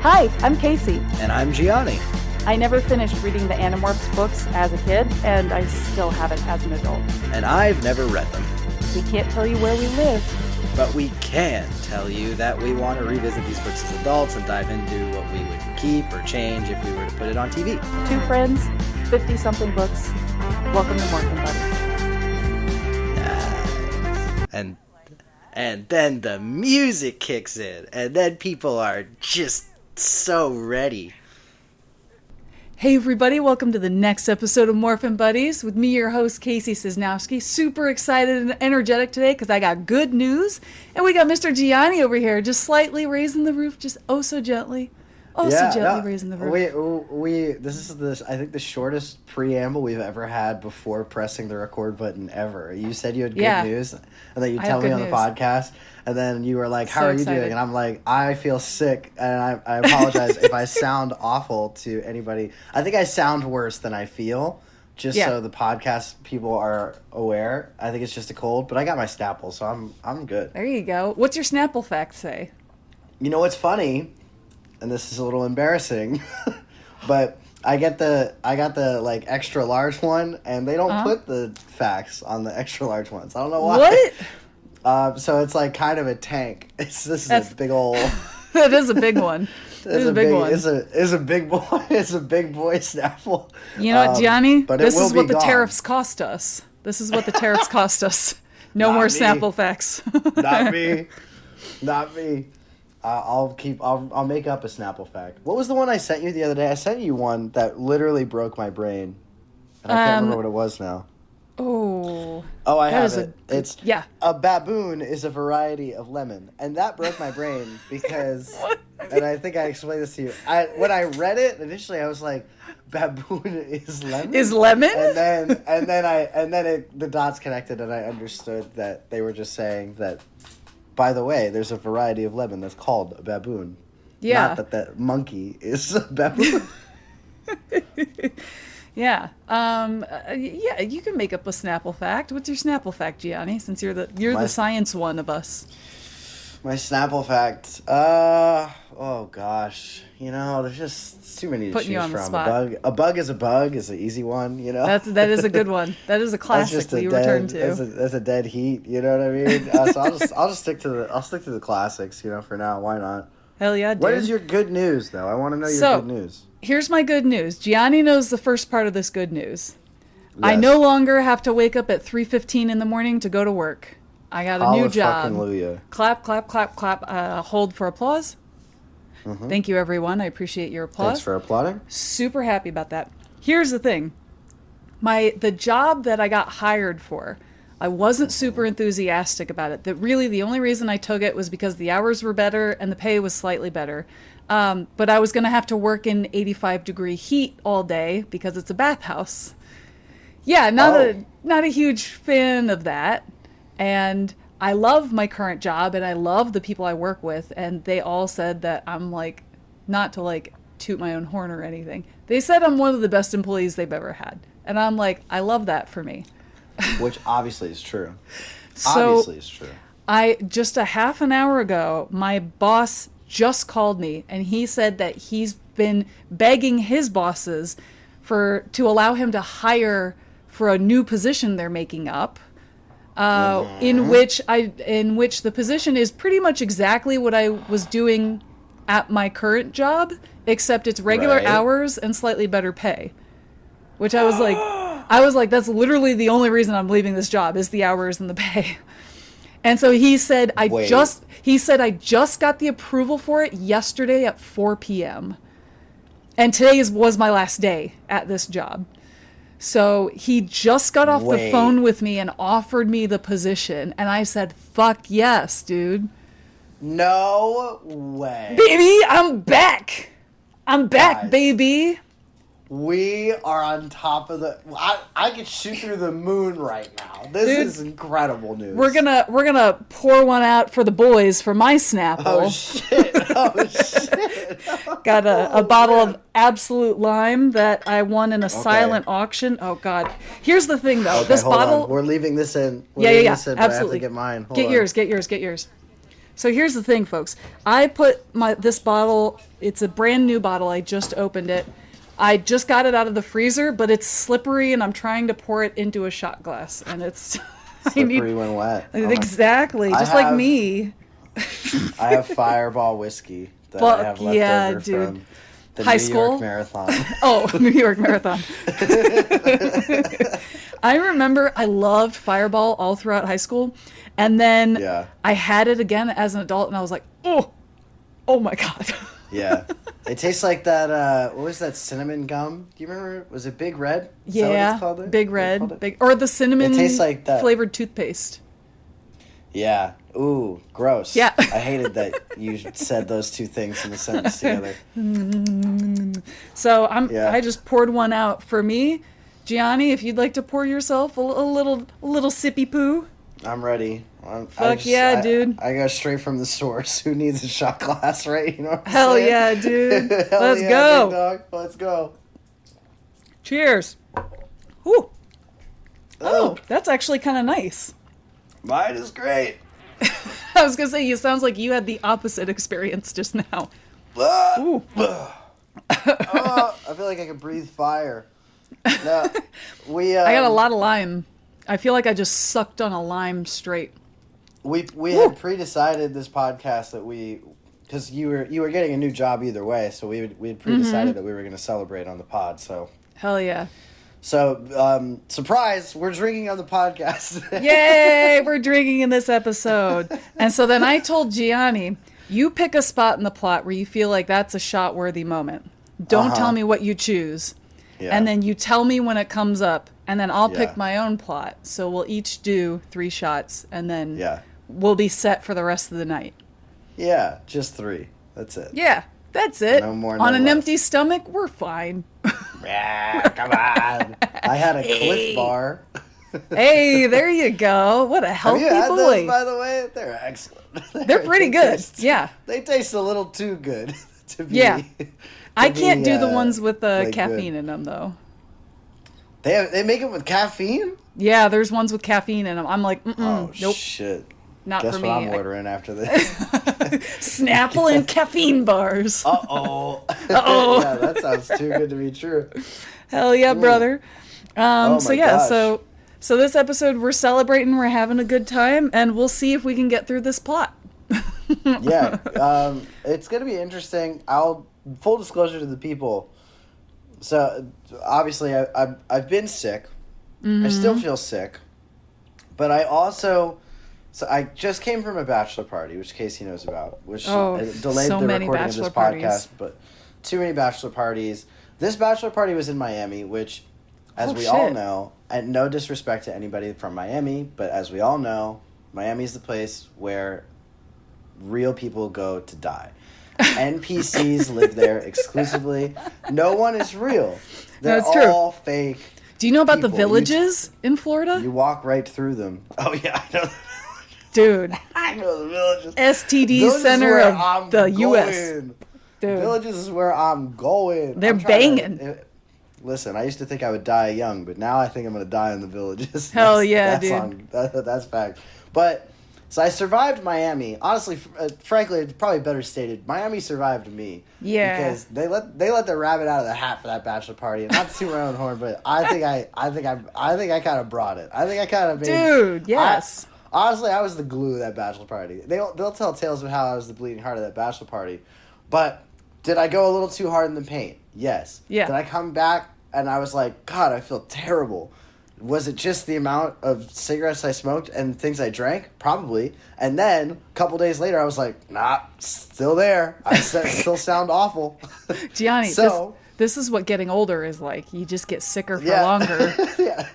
Hi, I'm Kacey. And I'm Gianni. I never finished reading the Animorphs books as a kid, and I still haven't as an adult. And I've never read them. We can't tell you where we live. But we can tell you that we want to revisit these books as adults and dive into what we would keep or change if we were to put it on TV. Two friends, 50-something books. Welcome to Morphin Buddies. And then the music kicks in, and then people are just so ready. Hey everybody, welcome to the next episode of Morphin Buddies with me, your host, Kacey Cisnowski. Super excited and energetic today because I got good news. And we got Mr. Gianni over here, just slightly raising the roof, just oh so gently. Raising the roof. This is I think the shortest preamble we've ever had before pressing the record button ever. You said you had good news, and then you tell me on the podcast, and then you were like, "How are you doing?" And I'm like, "I feel sick," and I apologize if I sound awful to anybody. I think I sound worse than I feel. So the podcast people are aware. I think it's just a cold, but I got my Snapple, so I'm good. There you go. What's your Snapple fact say? You know what's funny? And this is a little embarrassing, but I got the like extra large one, and they don't put the facts on the extra large ones. I don't know why. What? So it's like kind of a tank. This is a big old. That is a big one. It's a big one. It's a big boy. It's a big boy Snapple. You know what, Gianni? But this is what the gone. Tariffs cost us. This is what the tariffs cost us. No more Snapple facts. Not me. I'll make up a Snapple fact. What was the one I sent you the other day? I sent you one that literally broke my brain. And I can't remember what it was now. Oh, I have it. A baboon is a variety of lemon. And that broke my brain because, and I think I explained this to you. When I read it, initially I was like, baboon is lemon? Is lemon? And then the dots connected and I understood that they were just saying that, by the way, there's a variety of lemon that's called a baboon. Yeah. Not that monkey is a baboon. Yeah. You can make up a Snapple fact. What's your Snapple fact, Gianni, since you're the science one of us? My Snapple fact. Oh gosh. There's just too many to Putting choose you on from. the spot. A bug is a bug is an easy one, That is a good one. That is a classic we return to. That's a dead heat, you know what I mean? So I'll just stick to the classics, for now. Why not? Hell yeah, dude. What is your good news though? I want to know your good news. Here's my good news. Gianni knows the first part of this good news. Yes. I no longer have to wake up at 3:15 in the morning to go to work. I got a new job. Hallelujah. Clap, clap, clap, clap. Hold for applause. Mm-hmm. Thank you, everyone. I appreciate your applause. Thanks for applauding. Super happy about that. Here's the thing. The job that I got hired for, I wasn't super enthusiastic about it. Really, the only reason I took it was because the hours were better and the pay was slightly better. But I was going to have to work in 85-degree heat all day because it's a bathhouse. Yeah, not a huge fan of that. And I love my current job and I love the people I work with. And they all said that I'm not to toot my own horn or anything. They said I'm one of the best employees they've ever had. And I'm like, I love that for me. Which obviously is true. Just a half an hour ago, my boss just called me and he said that he's been begging his bosses to allow him to hire for a new position they're making up, in which the position is pretty much exactly what I was doing at my current job, except it's regular hours and slightly better pay. Which I was like, that's literally the only reason I'm leaving this job is the hours and the pay. And so he said, I just got the approval for it yesterday at 4 p.m. And today was my last day at this job. So he just got off the phone with me and offered me the position. And I said, fuck yes, dude. No way. Baby, I'm back. I'm back, Guys. Baby. We are on top of the. I could shoot through the moon right now. This is incredible news. We're gonna pour one out for the boys for my Snapple. Oh shit! Got a bottle of Absolute Lime that I won in a silent auction. Oh god! Here's the thing though. Okay, This bottle. We're leaving this in. Yeah. This in, Absolutely. I have to get mine. Hold on. Get yours. So here's the thing, folks. I put this bottle, it's a brand new bottle. I just opened it. I just got it out of the freezer, but it's slippery, and I'm trying to pour it into a shot glass, and it's slippery when wet. Exactly, just like me. I have Fireball whiskey that I have left over from the High New school York Marathon. Oh, New York Marathon. I remember I loved Fireball all throughout high school, and then I had it again as an adult, and I was like, oh my God. Yeah. It tastes like that, what was that, cinnamon gum? Do you remember? Was it Big Red? Is that what it's called there? Big Red. Or the cinnamon it tastes like that. Flavored toothpaste. Yeah. Ooh, gross. Yeah. I hated that you said those two things in a sentence together. So I just poured one out for me. Gianni, if you'd like to pour yourself a little sippy poo. I'm ready. Dude. I go straight from the source. Who needs a shot glass, right? You know what I'm Hell saying? yeah, dude. Let's yeah, go. Big dog. Let's go. Cheers. Ooh. Oh, that's actually kind of nice. Mine is great. I was going to say, it sounds like you had the opposite experience just now. Ooh. I feel like I can breathe fire. No, I got a lot of lime. I feel like I just sucked on a lime straight. We had pre-decided this podcast that because you were getting a new job either way, so we had pre-decided that we were going to celebrate on the pod. So hell yeah. So surprise, we're drinking on the podcast. Yay, we're drinking in this episode. And so then I told Gianni, you pick a spot in the plot where you feel like that's a shot-worthy moment. Don't tell me what you choose. Yeah. And then you tell me when it comes up, and then I'll pick my own plot. So we'll each do 3 shots, and then we'll be set for the rest of the night. Yeah, just 3. That's it. Yeah, that's it. No more, On no an less. empty stomach, we're fine. Yeah, come on. I had a Cliff Bar. Hey, there you go. What a healthy Have you had boy. Those, by the way? They're excellent. They're pretty good. Yeah. They taste a little too good to be. Yeah. I can't do the ones with like caffeine good. in them, though. They make it with caffeine? Yeah, there's ones with caffeine in them. I'm like, oh, nope. Shit. Not Guess for me. what I'm ordering after this. Snapple and caffeine bars. Uh-oh. Uh-oh. Yeah, that sounds too good to be true. Hell yeah, brother. Oh so my yeah, gosh. so this episode we're celebrating, we're having a good time, and we'll see if we can get through this plot. Yeah. It's going to be interesting. Full disclosure to the people. So obviously I've been sick. I still feel sick. But I just came from a bachelor party, which Kacey knows about, which delayed so the many recording of this bachelor podcast, but too many bachelor parties. This bachelor party was in Miami, which, as we all know, and no disrespect to anybody from Miami, but as we all know, Miami's the place where real people go to die. NPCs live there exclusively. No one is real. They're all fake. Do you know about people. the villages in Florida? You walk right through them. Oh, yeah, I know. Dude. I know the villages. STD villages center of I'm the going. U.S. Dude. Villages is where I'm going. They're banging. Listen, I used to think I would die young, but now I think I'm going to die in the villages. Hell yeah, dude. That's fact. But, so I survived Miami. Honestly, frankly, it's probably better stated. Miami survived me. Yeah. Because they let the rabbit out of the hat for that bachelor party. And not to toot my own horn, but I think I kind of brought it. I think I kind of made. Dude, yes. Honestly, I was the glue of that bachelor party. They'll tell tales of how I was the bleeding heart of that bachelor party. But did I go a little too hard in the paint? Yes. Yeah. Did I come back and I was like, God, I feel terrible? Was it just the amount of cigarettes I smoked and things I drank? Probably. And then, a couple days later, I was like, nah, still there. I still sound awful. Gianni, this is what getting older is like. You just get sicker for longer.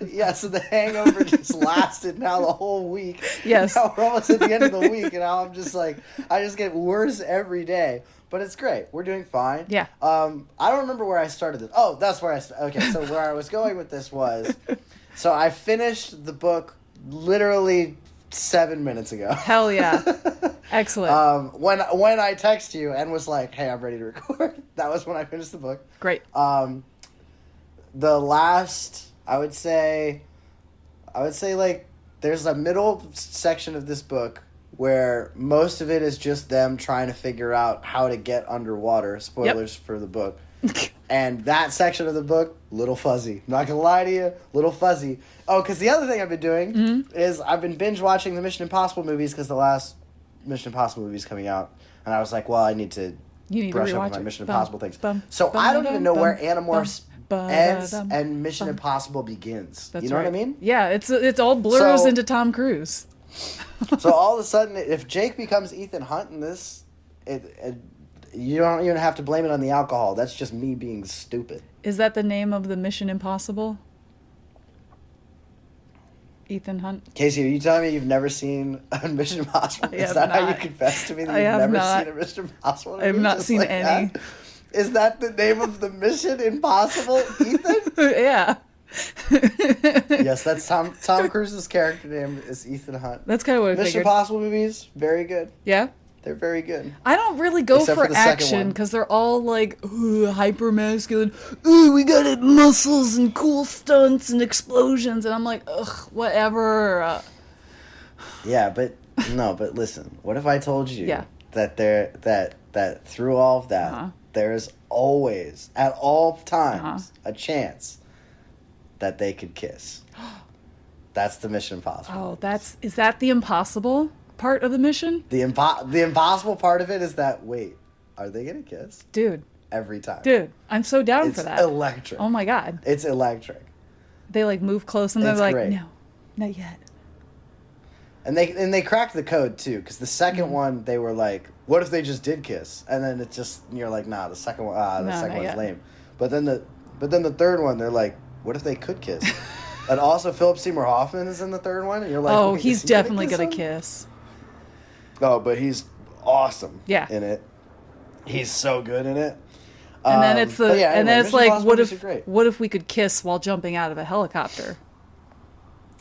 Yeah, so the hangover just lasted now the whole week. Yes. Now we're almost at the end of the week, and now I'm just like, I just get worse every day. But it's great. We're doing fine. Yeah. I don't remember where I started this. Oh, that's where okay, so where I was going with this was, so I finished the book literally 7 minutes ago. Hell yeah. Excellent. When I text you and was like, hey, I'm ready to record, that was when I finished the book. Great. The last, I would say like, there's a middle section of this book where most of it is just them trying to figure out how to get underwater. Spoilers for the book. And that section of the book, little fuzzy. I'm not going to lie to you, little fuzzy. Oh, because the other thing I've been doing is I've been binge watching the Mission Impossible movies because the last Mission Impossible movie is coming out. And I was like, well, I need to brush up on my Mission Impossible things. So I don't even know where Animorphs ends and Mission Impossible begins. That's you know what I mean? Yeah, it's all blurs into Tom Cruise. So all of a sudden, if Jake becomes Ethan Hunt in this, you don't even have to blame it on the alcohol. That's just me being stupid. Is that the name of the Mission Impossible? Ethan Hunt? Kacey, are you telling me you've never seen a Mission Impossible? Is that how you confess to me that you've never seen a Mission Impossible movie? I have not seen any. That? Is that the name of the Mission Impossible, Ethan? Yeah. Yes, that's Tom Cruise's character name is Ethan Hunt. That's kind of what I figured. Mission Impossible movies, very good. Yeah? They're very good. I don't really go for action because they're all like hyper masculine. Ooh, we got muscles and cool stunts and explosions, and I'm like, ugh, whatever. Yeah, but listen. What if I told you that through all of that, there's always at all times a chance that they could kiss. That's the Mission Impossible. Oh, is that the impossible part of the mission? The impossible part of it is that, wait, are they gonna kiss? Dude. Every time. Dude, I'm so down for that. It's electric. Oh my God. It's electric. They like move close and they're like, no, not yet. And they cracked the code too, because the second one they were like, what if they just did kiss? And then it's just, you're like, nah, the second one, second one's lame. But then the third one, they're like, what if they could kiss? And also Philip Seymour Hoffman is in the third one, and you're like, oh, he's definitely gonna kiss. Oh, but he's awesome. Yeah. In it, he's so good in it. And then it's like, what if we could kiss while jumping out of a helicopter?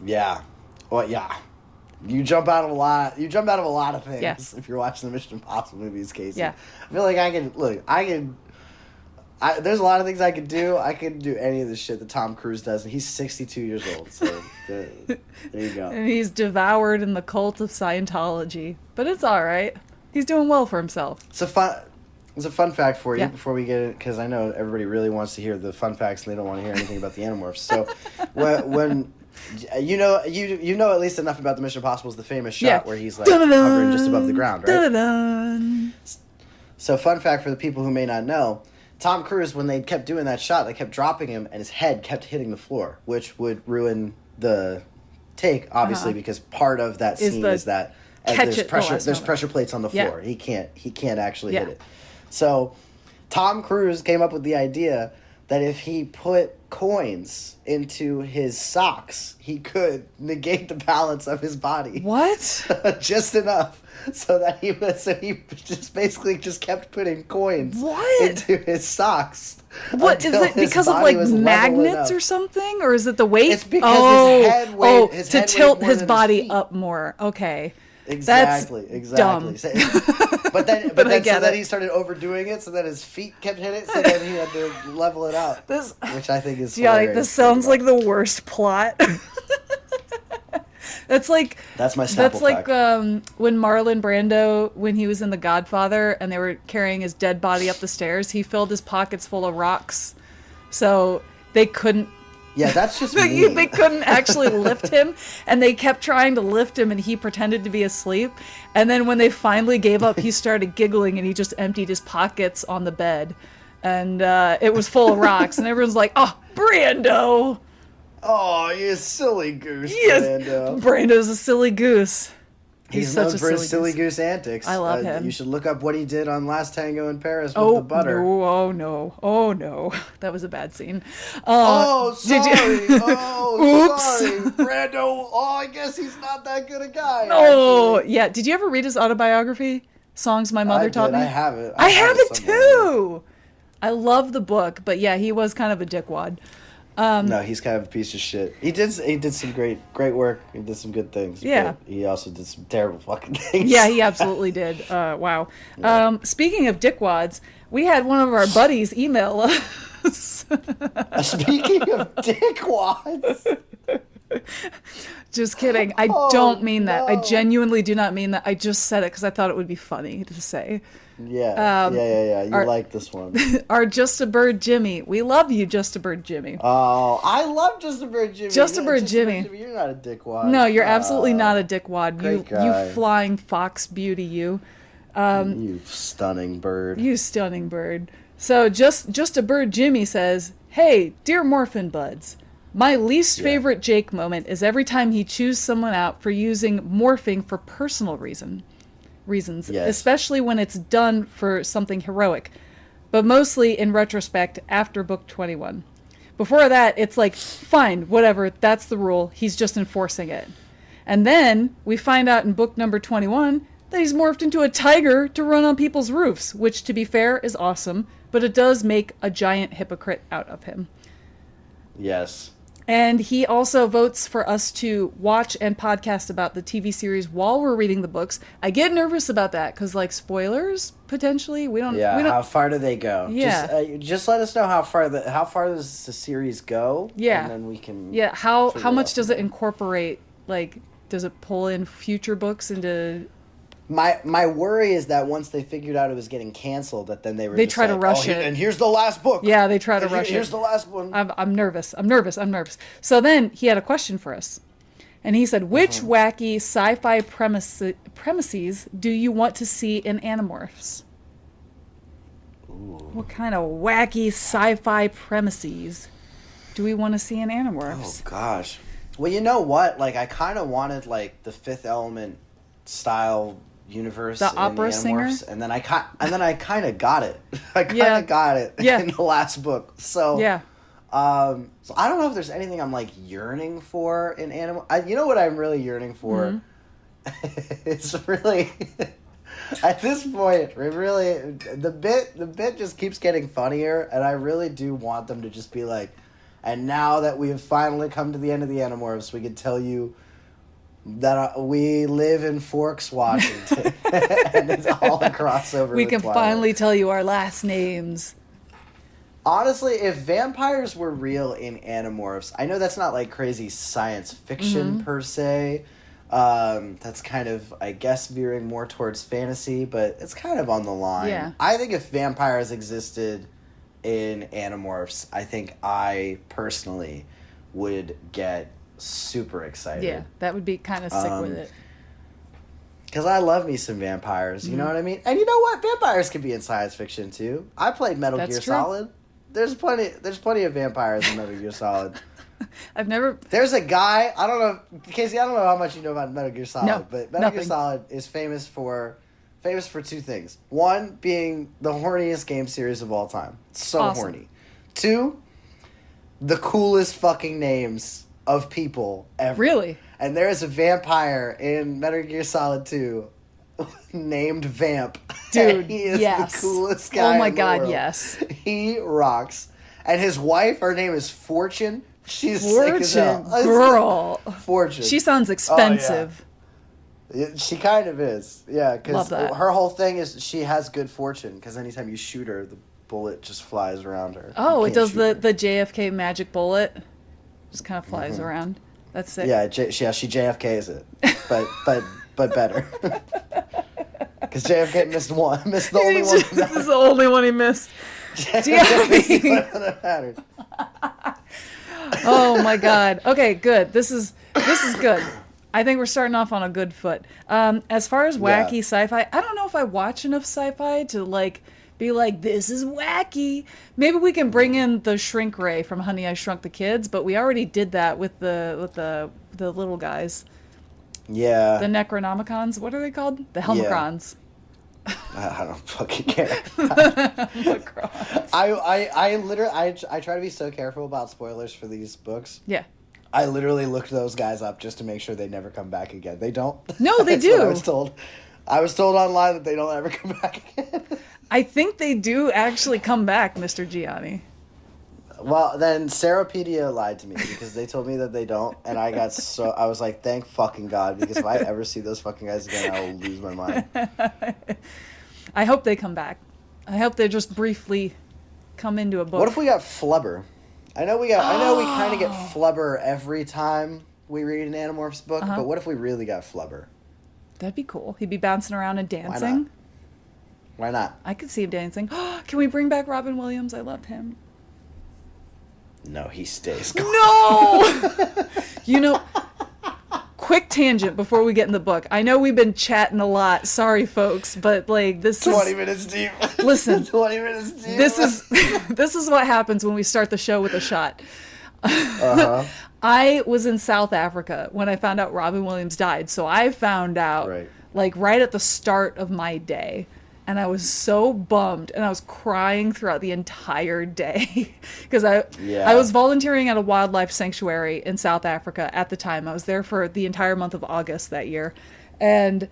Yeah. Well, yeah. You jump out of a lot of things if you're watching the Mission Impossible movies, Kacey. Yeah. I feel like there's a lot of things I could do. I could do any of the shit that Tom Cruise does, and he's 62 years old, so there you go. And he's devoured in the cult of Scientology. But it's all right. He's doing well for himself. It's a fun fact for you before we get it, because I know everybody really wants to hear the fun facts, and they don't want to hear anything about the Animorphs. So when you know at least enough about the Mission Impossible is the famous shot where he's like hovering just above the ground, right? Dun-dun. So fun fact for the people who may not know, Tom Cruise, when they kept doing that shot, they kept dropping him and his head kept hitting the floor, which would ruin the take, obviously, because part of that scene is that there's pressure plates on the floor. He can't actually hit it. So Tom Cruise came up with the idea that if he put coins into his socks, he could negate the balance of his body. What? Just enough so that he just basically just kept putting coins into his socks. What is it, because of like magnets or something, or is it the weight? It's because his head weighed to tilt his body up more. Okay. Exactly. Dumb. But then he started overdoing it, so that his feet kept hitting it, so then he had to level it out. Which I think is hilarious. This sounds like the worst plot. That's my sample fact. When Marlon Brando, when he was in The Godfather and they were carrying his dead body up the stairs, he filled his pockets full of rocks, so they couldn't. Yeah, that's just me. They couldn't actually lift him, and they kept trying to lift him, and he pretended to be asleep. And then when they finally gave up, he started giggling, and he just emptied his pockets on the bed, and it was full of rocks. And everyone's like, "Oh, Brando! Oh, you silly goose, yes, Brando! Brando's a silly goose. He's known for his silly goose antics. I love him. You should look up what he did on Last Tango in Paris with the butter. Oh no, that was a bad scene. Sorry. Sorry, Brando. Oh, I guess he's not that good a guy. Oh, yeah. Did you ever read his autobiography, Songs My Mother Taught Me? I have it. I have it too. I love the book, but yeah, he was kind of a dickwad. No, he's kind of a piece of shit. He did some great work. He did some good things. Yeah. But he also did some terrible fucking things. Yeah, he absolutely did. Wow. Yeah. Speaking of dickwads, we had one of our buddies email us. Speaking of dickwads. Just kidding. I don't mean that. I genuinely do not mean that. I just said it because I thought it would be funny to say. Yeah. You like this one. Our Just a Bird Jimmy. We love you, Just a Bird Jimmy. Oh, I love Just a Bird Jimmy. Just a Bird Jimmy. You're not a dickwad. No, you're absolutely not a dickwad. You flying fox beauty, you. You stunning bird. You stunning bird. So just a Bird Jimmy says, "Hey, dear Morphin Buds. My least favorite Jake moment is every time he chews someone out for using morphing for personal reasons, especially when it's done for something heroic, but mostly in retrospect after book 21. Before that, it's like, fine, whatever, that's the rule, he's just enforcing it. And then we find out in book number 21 that he's morphed into a tiger to run on people's roofs, which, to be fair, is awesome, but it does make a giant hypocrite out of him." Yes. And he also votes for us to watch and podcast about the TV series while we're reading the books. I get nervous about that because, like, spoilers potentially. We don't. How far do they go? Yeah. Just let us know how far does the series go? Yeah. And then we can. Yeah. How much does it incorporate? Like, does it pull in future books into? My worry is that once they figured out it was getting canceled, that then they try to rush it. And here's the last book. Yeah, they try to rush it. Here's the last one. I'm nervous. So then he had a question for us. And he said, which wacky sci-fi premises do you want to see in Animorphs? Ooh. What kind of wacky sci-fi premises do we want to see in Animorphs? Oh, gosh. Well, you know what? Like, I kind of wanted, like, the Fifth Element style universe, the opera singer, and then I kind of got it. I kind of got it in the last book. So yeah. So I don't know if there's anything I'm like yearning for in Animal. You know what I'm really yearning for? Mm-hmm. It's really at this point, the bit just keeps getting funnier, and I really do want them to just be like, and now that we have finally come to the end of the Animorphs, we can tell you that we live in Forks, Washington, and it's all a crossover. We can finally tell you our last names. Honestly, if vampires were real in Animorphs, I know that's not like crazy science fiction per se. That's kind of, I guess, veering more towards fantasy, but it's kind of on the line. Yeah. I think if vampires existed in Animorphs, I think I personally would get super excited. Yeah, that would be kind of sick with it. Because I love me some vampires, you know what I mean? And you know what? Vampires can be in science fiction too. I played Metal Gear Solid. There's plenty of vampires in Metal Gear Solid. I've never... There's a guy, I don't know, Kacey, I don't know how much you know about Metal Gear Solid, but Metal Gear Solid is famous for two things. One, being the horniest game series of all time. So awesome. Horny. Two, the coolest fucking names of people ever. Really? And there is a vampire in Metal Gear Solid 2 named Vamp. Dude, he is yes. the coolest guy. Oh my in the god, world. yes. He rocks. And his wife, her name is Fortune. She's Fortune, sick as hell. girl. Fortune. She sounds expensive. Oh, yeah. She kind of is. Yeah, because her whole thing is she has good fortune, because anytime you shoot her, the bullet just flies around her. Oh, it does the JFK magic bullet. Just kind of flies around. That's sick. Yeah, she JFKs it, but better. Because JFK missed the only one. This is the only one he missed. Oh my god. Okay, good. This is good. I think we're starting off on a good foot. As far as wacky sci-fi, I don't know if I watch enough sci-fi to like be like, this is wacky. Maybe we can bring in the Shrink Ray from Honey, I Shrunk the Kids, but we already did that with the little guys. Yeah. The Necronomicons. What are they called? The Helmicrons. I don't fucking care. I literally try to be so careful about spoilers for these books. Yeah. I literally looked those guys up just to make sure they never come back again. They don't. No, they do. What I was told online that they don't ever come back again. I think they do actually come back, Mr. Gianni. Well, then Sarapedia lied to me because they told me that they don't, and I was like, thank fucking God, because if I ever see those fucking guys again, I will lose my mind. I hope they come back. I hope they just briefly come into a book. What if we got Flubber? I know we kind of get Flubber every time we read an Animorphs book, but what if we really got Flubber? That'd be cool. He'd be bouncing around and dancing. Why not? I could see him dancing. Can we bring back Robin Williams? I loved him. No, he stays gone. No! Quick tangent before we get in the book. I know we've been chatting a lot. Sorry, folks, but this 20 minutes deep. Listen. 20 minutes deep. This is what happens when we start the show with a shot. I was in South Africa when I found out Robin Williams died. So I found out right at the start of my day. And I was so bummed, and I was crying throughout the entire day because I was volunteering at a wildlife sanctuary in South Africa at the time. I was there for the entire month of August that year, and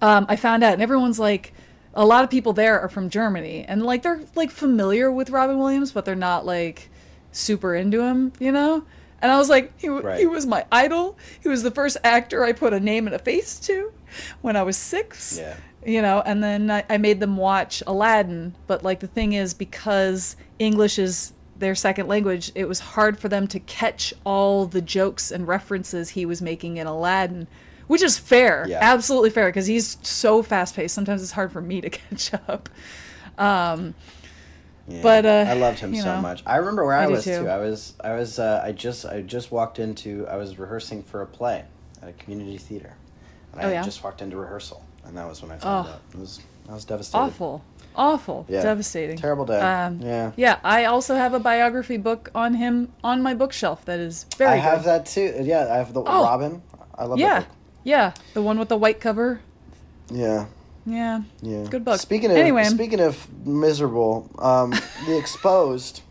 I found out, and everyone's like, a lot of people there are from Germany, and they're familiar with Robin Williams, but they're not super into him, you know. And I was like, he was my idol. He was the first actor I put a name and a face to when I was 6. Yeah. You know, and then I made them watch Aladdin. But the thing is, because English is their second language, it was hard for them to catch all the jokes and references he was making in Aladdin, which is fair. Yeah. Absolutely fair, because he's so fast paced. Sometimes it's hard for me to catch up. Yeah, but I loved him so much. I remember where I was too. I just walked into. I was rehearsing for a play at a community theater. And I just walked into rehearsal, and that was when I found out. I was devastated. Awful, devastating. Terrible day. Yeah. I also have a biography book on him on my bookshelf that is very. I have that too. Yeah, I have the Robin. I love that book. Yeah, the one with the white cover. Yeah. Yeah. Good book. Speaking of miserable, The Exposed.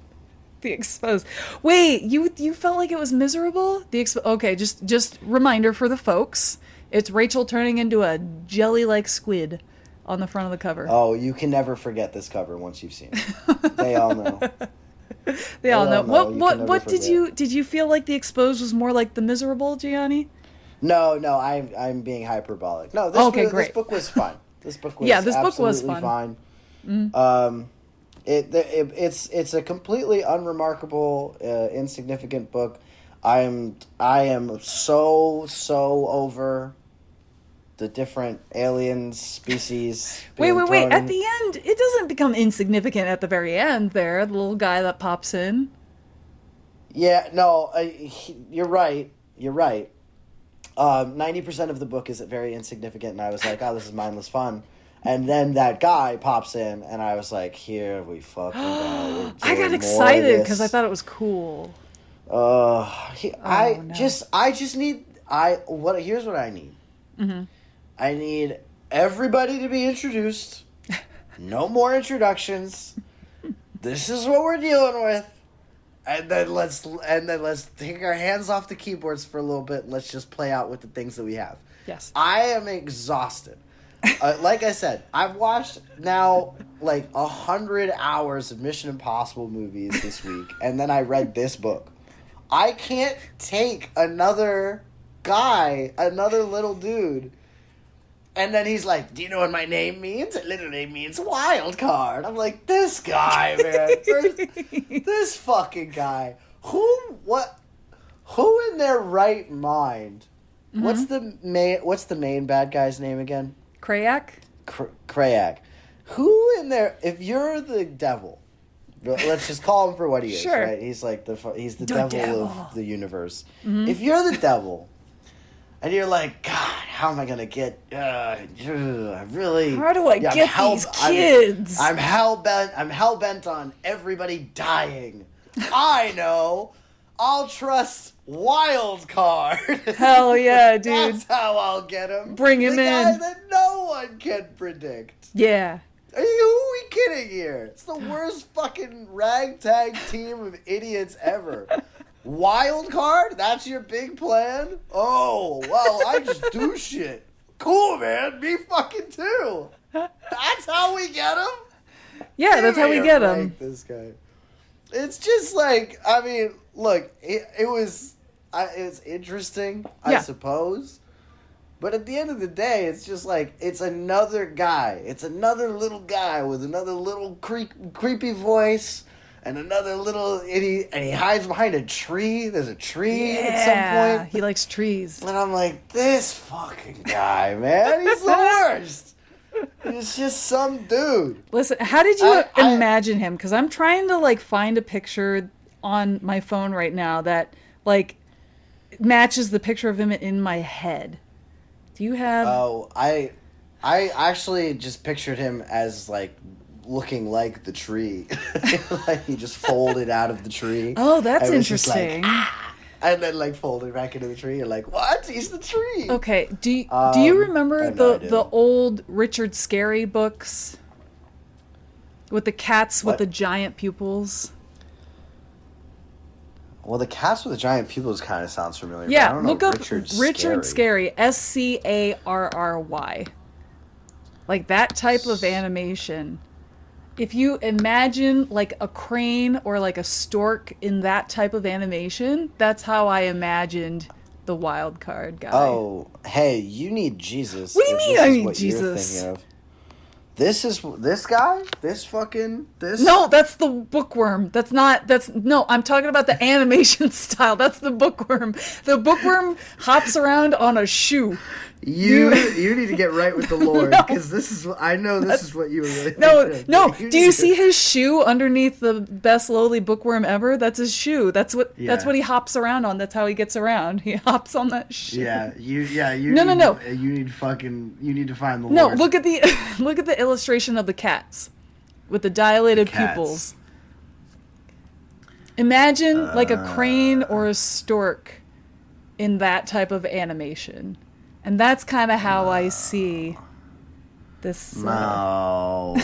The Exposed. Wait, you felt like it was miserable? Okay, just reminder for the folks. It's Rachel turning into a jelly-like squid on the front of the cover. Oh, you can never forget this cover once you've seen it. They all know. They all know. What did you feel like The Exposed was more like The Miserable, Gianni? No, I'm being hyperbolic. No, this book was fun. This book was this book was fine. Mm-hmm. It's a completely unremarkable, insignificant book. I am so over the different alien species. Wait! At the end, it doesn't become insignificant. At the very end, there, the little guy that pops in. Yeah, no, you're right. 90% of the book is very insignificant, and I was like, oh, this is mindless fun. And then that guy pops in, and I was like, here we fucking go. I got excited because I thought it was cool. Here's what I need. Mm-hmm. I need everybody to be introduced. No more introductions. This is what we're dealing with. And then let's take our hands off the keyboards for a little bit and let's just play out with the things that we have. Yes. I am exhausted. Like I said, I've watched now 100 hours of Mission Impossible movies this week, and then I read this book. I can't take another little dude, and then he's like, do you know what my name means? It literally means wild card. I'm like, this guy, man. This fucking guy. Who in their right mind? Mm-hmm. What's the main bad guy's name again? Krayak? Krayak. Who in there, if you're the devil, let's just call him for what he is, sure. Right? He's he's the devil of the universe. Mm-hmm. If you're the devil, and you're like, God, how am I gonna get? How do I get these kids? I'm hell bent on everybody dying. I know. I'll trust Wild Card. Hell yeah, dude. That's how I'll get him. Bring him in. The guy that no one can predict. Yeah. Who are we kidding here? It's the worst fucking ragtag team of idiots ever. Wild Card? That's your big plan? Oh, well, I just do shit. Cool, man. Me fucking too. That's how we get him? Yeah, that's how we get him. This guy. It's just look, it's interesting, I suppose. But at the end of the day, it's just it's another guy. It's another little guy with another little creepy voice and another little, and he hides behind a tree. There's a tree at some point. He likes trees. And I'm like, this fucking guy, man, he's the worst. He's just some dude. Listen, how did you imagine him? Because I'm trying to like find a picture on my phone right now that like matches the picture of him in my head. Do you have? Oh, I actually just pictured him as like looking like the tree. Like he just folded out of the tree. Oh, that's interesting. And then like folded back into the tree. You're like, what? He's the tree. Okay. Do you remember the old Richard Scarry books with the cats with the giant pupils? Well, the cats with the giant pupils kind of sounds familiar. Yeah, but I don't know look up Richard Scarry, Scarry, like that type of animation. If you imagine like a crane or like a stork in that type of animation, that's how I imagined the wild card guy. Oh, hey, you need Jesus. What do you mean I need Jesus? This guy? This? No, that's the bookworm. No, I'm talking about the animation style. That's the bookworm. The bookworm hops around on a shoe. You need to get right with the Lord, because this is what you were really thinking. No. Do you see his shoe underneath the best lowly bookworm ever? That's his shoe. That's what he hops around on. That's how he gets around. He hops on that shoe. No. You need to find the Lord. No, look at the illustration of the cats with the dilated pupils. Imagine like a crane or a stork in that type of animation. And that's kind of how I see this. No.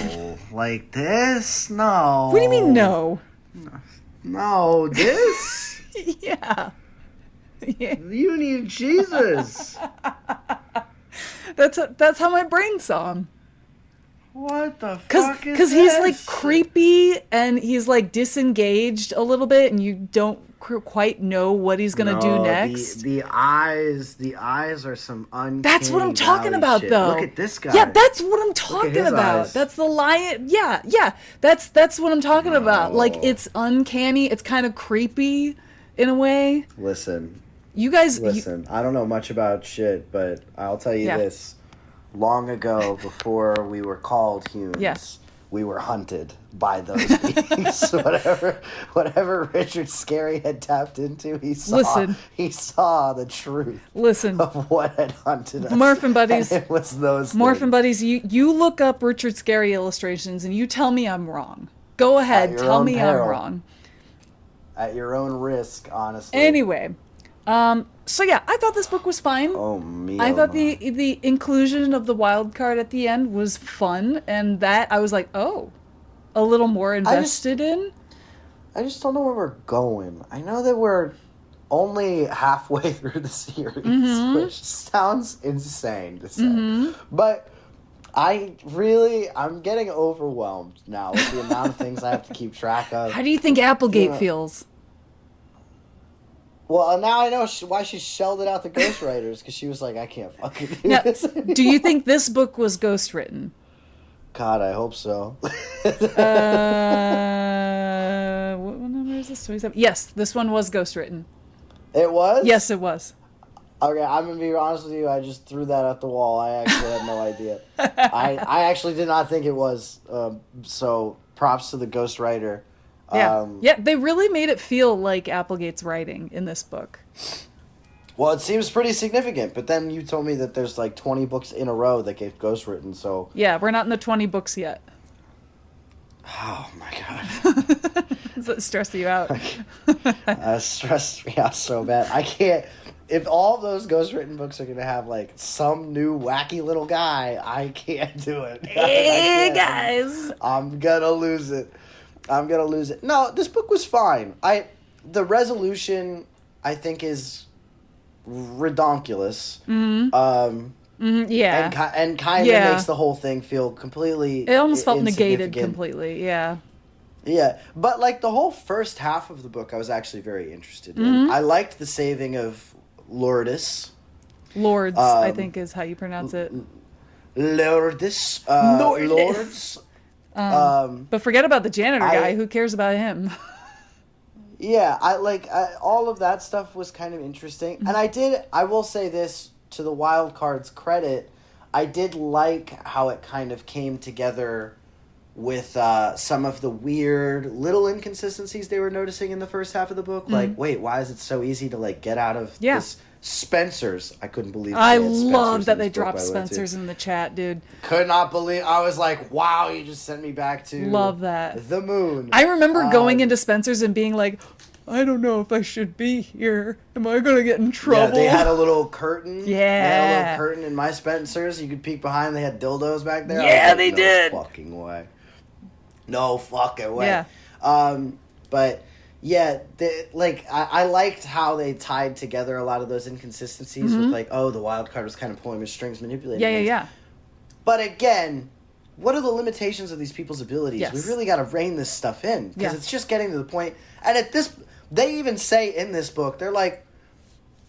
Like this? No. What do you mean, no? No, this? Yeah. You need Jesus. That's how my brain saw him. What the fuck is this? Because he's like creepy and he's like disengaged a little bit, and you don't quite know what he's gonna do next. The eyes are some uncanny. That's what I'm talking about, shit. though. Look at this guy. Yeah, that's what I'm talking about. Eyes. That's the lion. Yeah. That's what I'm talking about. Like, it's uncanny. It's kind of creepy in a way. Listen. You guys. I don't know much about shit, but I'll tell you this. Long ago, before we were called humans, we were hunted by those beings. Whatever Richard Scarry had tapped into, he saw the truth. Of what had hunted us. Morphin Buddies. And it was those Morphin Buddies, you look up Richard Scarry illustrations and you tell me I'm wrong. Go ahead, tell me I'm wrong. At your own risk, honestly. Anyway, so yeah, I thought this book was fine. I thought the inclusion of the wild card at the end was fun, and that I was like, a little more invested in. I just don't know where we're going. I know that we're only halfway through the series, which sounds insane to say. But I'm getting overwhelmed now with the amount of things I have to keep track of. How do you think Applegate feels? Well, now I know why she shelled it out the ghostwriters, because she was like, I can't fucking do this anymore. Do you think this book was ghostwritten? God, I hope so. What number is this? 27? Yes, this one was ghostwritten. It was? Yes, it was. Okay, I'm going to be honest with you. I just threw that at the wall. I actually had no idea. I actually did not think it was. So props to the ghostwriter. Yeah, they really made it feel like Applegate's writing in this book. Well, it seems pretty significant, but then you told me that there's like 20 books in a row that get ghostwritten, so... Yeah, we're not in the 20 books yet. Oh, my God. Does that stress you out? Stressed me out so bad. I can't... If all of those ghostwritten books are going to have, like, some new wacky little guy, I can't do it. Hey, guys! I'm going to lose it. No, this book was fine. The resolution, I think, is redonkulous. Yeah. And kind of makes the whole thing feel completely... It almost felt negated completely, yeah. Yeah, but like the whole first half of the book I was actually very interested in. I liked the saving of Lourdes. Lords, I think is how you pronounce it. Lourdes. But forget about the janitor guy. Who cares about him? Yeah, all of that stuff was kind of interesting. And I will say this, to the wild card's credit, I did like how it kind of came together with some of the weird little inconsistencies they were noticing in the first half of the book. Like, wait, why is it so easy to get out of this Spencer's? I couldn't believe I love that they dropped Spencer's in the chat, dude. Could not believe. I was like, wow, you just sent me back to love that the moon. I remember going into Spencer's and being like, I don't know if I should be here. Am I going to get in trouble? Yeah, they had a little curtain. Yeah. They had a little curtain in my Spencer's. You could peek behind. They had dildos back there. Yeah, like, they did. No fucking way. No fucking way. Yeah. But yeah, I liked how they tied together a lot of those inconsistencies with the wild card was kind of pulling the strings, manipulating. Yeah. But again, what are the limitations of these people's abilities? Yes. We really got to rein this stuff in because it's just getting to the point. And they even say in this book, they're like,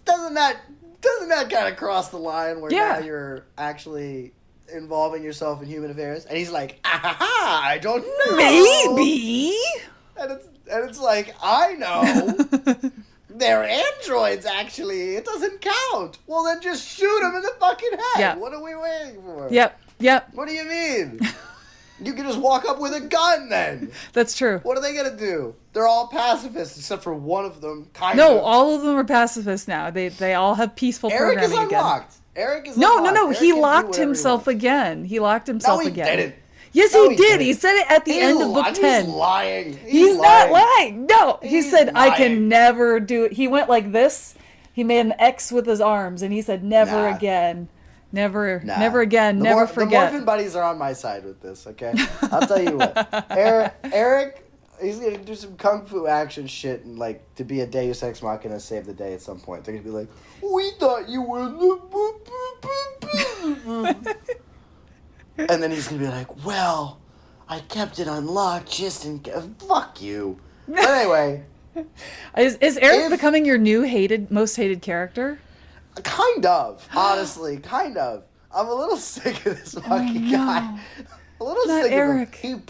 doesn't that kind of cross the line where now you're actually involving yourself in human affairs? And he's like, I don't know. Maybe. And it's like, I know. They're androids, actually. It doesn't count. Well, then just shoot them in the fucking head. Yeah. What are we waiting for? Yep. What do you mean? You can just walk up with a gun then. That's true. What are they going to do? They're all pacifists except for one of them. No, all of them are pacifists now. They all have peaceful Eric programming is unlocked. again. Eric is No. unlocked. He Eric locked himself again. He locked himself again. again. Didn't. Yes, No, he did. didn't. He said it at the end of book 10. He's lying. He's not lying. No, he said, lying. I can never do it. He went like this. He made an X with his arms, and he said, never again. Never again. Never forget. The morphinbuddies are on my side with this, okay? I'll tell you what. Eric, he's going to do some kung fu action shit and, to be a Deus Ex Machina save the day at some point. They're going to be like, we thought you were the... And then he's going to be like, well, I kept it unlocked just in case. Fuck you. But anyway. Is Eric becoming your new most hated character? Kind of. Honestly, kind of. I'm a little sick of this fucking guy. A little Not sick Eric. of him.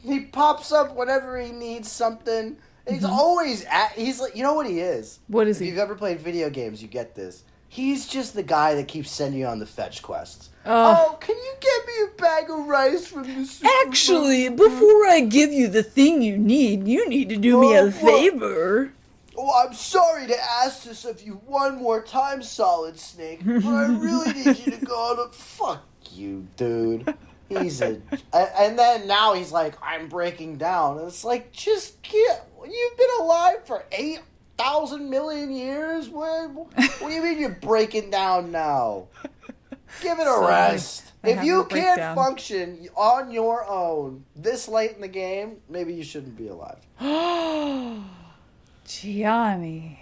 He pops up whenever he needs something. He's always he's like, you know what he is? What is he? If you've ever played video games, you get this. He's just the guy that keeps sending you on the fetch quests. Oh, can you get me a bag of rice from the Actually, before I give you the thing you need to do me a favor. Oh, I'm sorry to ask this of you one more time, Solid Snake, but I really need you to go on fuck you, dude. And then now he's like, I'm breaking down. And it's like, just get, you've been alive for 8,000 million years? What do you mean you're breaking down now? Give it a rest. If you can't function on your own this late in the game, maybe you shouldn't be alive. Gianni.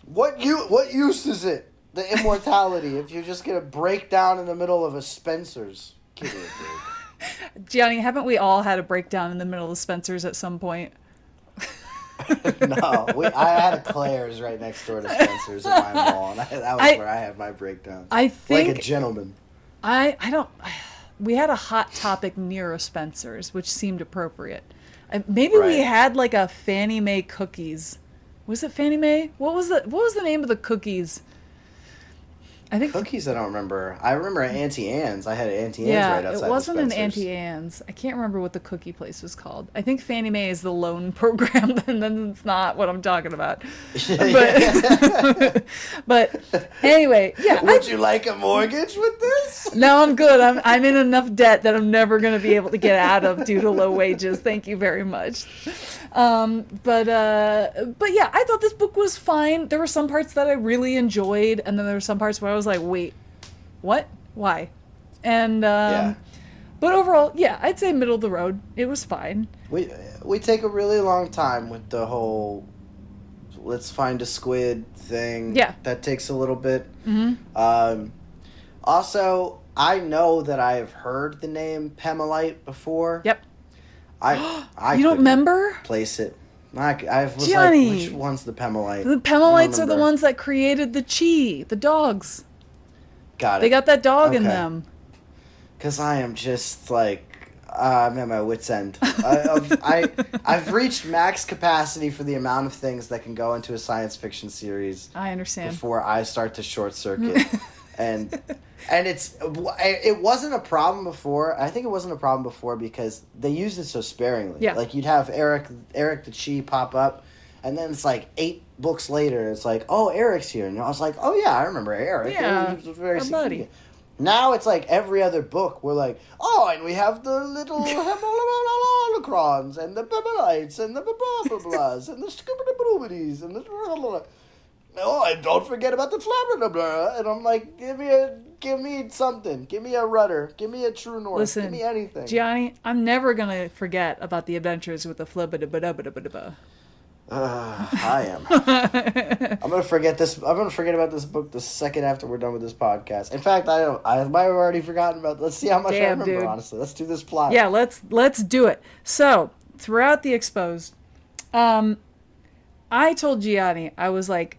What use is it? The immortality if you're just gonna break down in the middle of a Spencer's. Give me a break. Gianni, haven't we all had a breakdown in the middle of Spencer's at some point? No, I had a Claire's right next door to Spencer's at my mall, and that was where I had my breakdowns. I think like a gentleman. We had a hot topic near a Spencer's, which seemed appropriate. Maybe we had like a Fannie Mae cookies. Was it Fannie Mae? What was the name of the cookies? I think cookies. I don't remember. I remember Auntie Anne's. I had Auntie Anne's right outside. It wasn't an Auntie Anne's. I can't remember what the cookie place was called. I think Fannie Mae is the loan program, and then it's not what I'm talking about. But anyway, yeah. Would you like a mortgage with this? No, I'm good. I'm in enough debt that I'm never going to be able to get out of due to low wages. Thank you very much. But yeah, I thought this book was fine. There were some parts that I really enjoyed, and then there were some parts where I was like, wait, what? Why? And but overall, yeah, I'd say middle of the road. It was fine. We take a really long time with the whole let's find a squid thing. Yeah. That takes a little bit. Mm-hmm. Also, I know that I have heard the name Pemalite before. Yep. I you don't remember? Place it. I was Gianni, like, which one's the Pemalite? The Pemalites are the ones that created the Chi, the dogs. Got it. They got that dog in them. Because I am just like, I'm at my wit's end. I've reached max capacity for the amount of things that can go into a science fiction series. I understand. Before I start to short circuit, and it wasn't a problem before. I think it wasn't a problem before because they used it so sparingly. Yeah. Like you'd have Eric the Chi pop up, and then it's like 8 books later. It's like, oh, Eric's here, and I was like, oh yeah, I remember Eric. Yeah, he was very our buddy. Now it's like every other book, we're like, oh, and we have the little holocrons, and the Babelites, and the blah-blah-blahs, and the Scooby-Doo and the oh, and don't forget about the flabbergablah. And I'm like, give me something. Give me a rudder. Give me a true north. Listen, give me anything. Gianni, I'm never going to forget about the adventures with the flabbergablah. I am. I'm gonna forget this. I'm gonna forget about this book the second after we're done with this podcast. In fact, I might have already forgotten about. Let's see how much I remember. Dude. Honestly, let's do this plot. Yeah, let's do it. So throughout the Exposed, I told Gianni, I was like,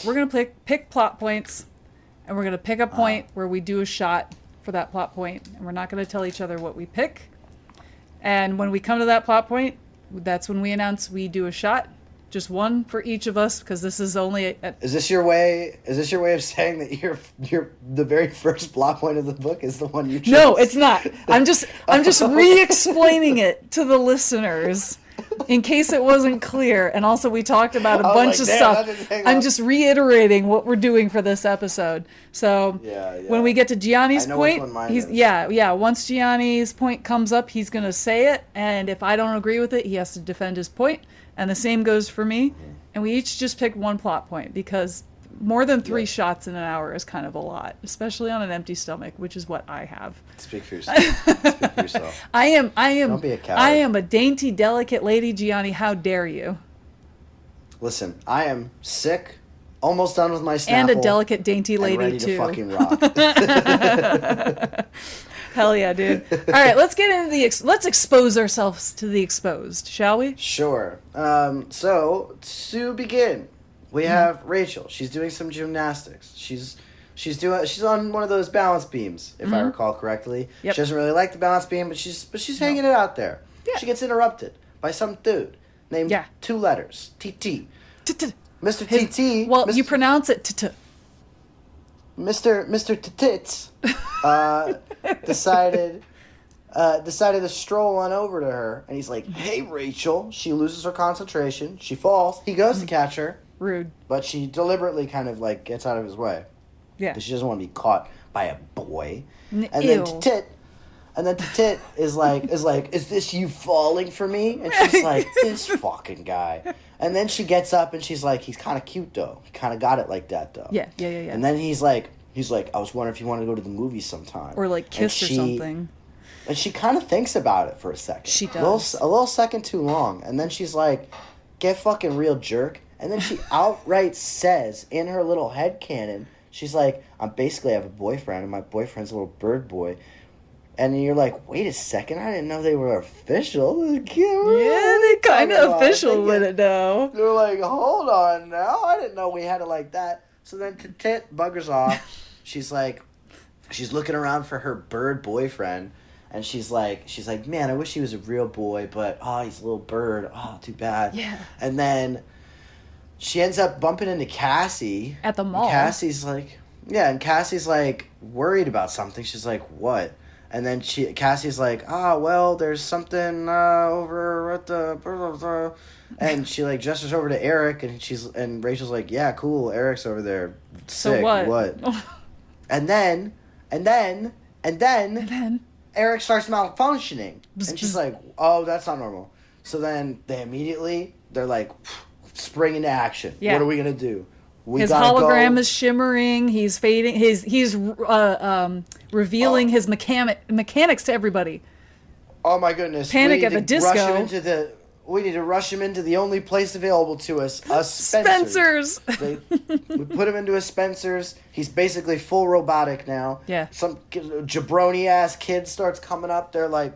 we're gonna pick plot points, and we're gonna pick a point where we do a shot for that plot point, and we're not gonna tell each other what we pick. And when we come to that plot point, that's when we announce we do a shot, just one for each of us, because this is only. Is this your way? Is this your way of saying that you're the very first plot point of the book is the one you chose? No, it's not. I'm just re-explaining it to the listeners in case it wasn't clear. And also, we talked about a bunch of stuff. I'm just reiterating what we're doing for this episode. So when we get to Gianni's point, once Gianni's point comes up, he's going to say it. And if I don't agree with it, he has to defend his point. And the same goes for me. And we each just pick one plot point because more than 3 shots in an hour is kind of a lot, especially on an empty stomach, which is what I have. Speak for yourself. I am. Don't be a coward. I am a dainty, delicate lady, Gianni. How dare you? Listen, I am sick, almost done with my Snapple, and a delicate, dainty lady and ready too. to fucking rock. Hell yeah, dude! All right, let's get into let's expose ourselves to the exposed, shall we? Sure. So to begin, we have Rachel. She's doing some gymnastics. She's on one of those balance beams, if I recall correctly. Yep. She doesn't really like the balance beam, but she's hanging it out there. Yeah. She gets interrupted by some dude named 2 letters, TT. Mr. TT. Well, you pronounce it TT. Mr. Tits decided to stroll on over to her, and he's like, "Hey, Rachel." She loses her concentration. She falls. He goes to catch her. Rude. But she deliberately kind of like gets out of his way. Yeah. Because she doesn't want to be caught by a boy. And then Tit is like, "Is this you falling for me?" And she's like, "This fucking guy." And then she gets up and she's like, "He's kind of cute though. He kind of got it like that though." Yeah. And then he's like, "I was wondering if you want to go to the movies sometime." Or like kiss or something. And she kind of thinks about it for a second. She does. A little second too long. And then she's like, "Get fucking real, jerk." And then she outright says in her little headcanon, she's like, I have a boyfriend, and my boyfriend's a little bird boy. And you're like, wait a second, I didn't know they were official. Yeah, they kind of official with it now. They're like, hold on now, I didn't know we had it like that. So then Tit buggers off. She's looking around for her bird boyfriend. And she's like, man, I wish he was a real boy, but he's a little bird. Oh, too bad. Yeah. And then she ends up bumping into Cassie at the mall. Cassie's like, worried about something. She's like, what? And then Cassie's like, well, there's something over at the... And she like gestures over to Eric, and Rachel's like, yeah, cool, Eric's over there. Sick. So what? And then Eric starts malfunctioning. And she's like, oh, that's not normal. So then they're like, spring into action. Yeah. What are we going to do? His hologram is shimmering. He's fading. He's revealing his mechanics to everybody. Oh my goodness! Panic at the disco. We need to rush him into the only place available to us, a Spencer's. We put him into a Spencer's. He's basically full robotic now. Yeah. Some jabroni ass kid starts coming up. They're like,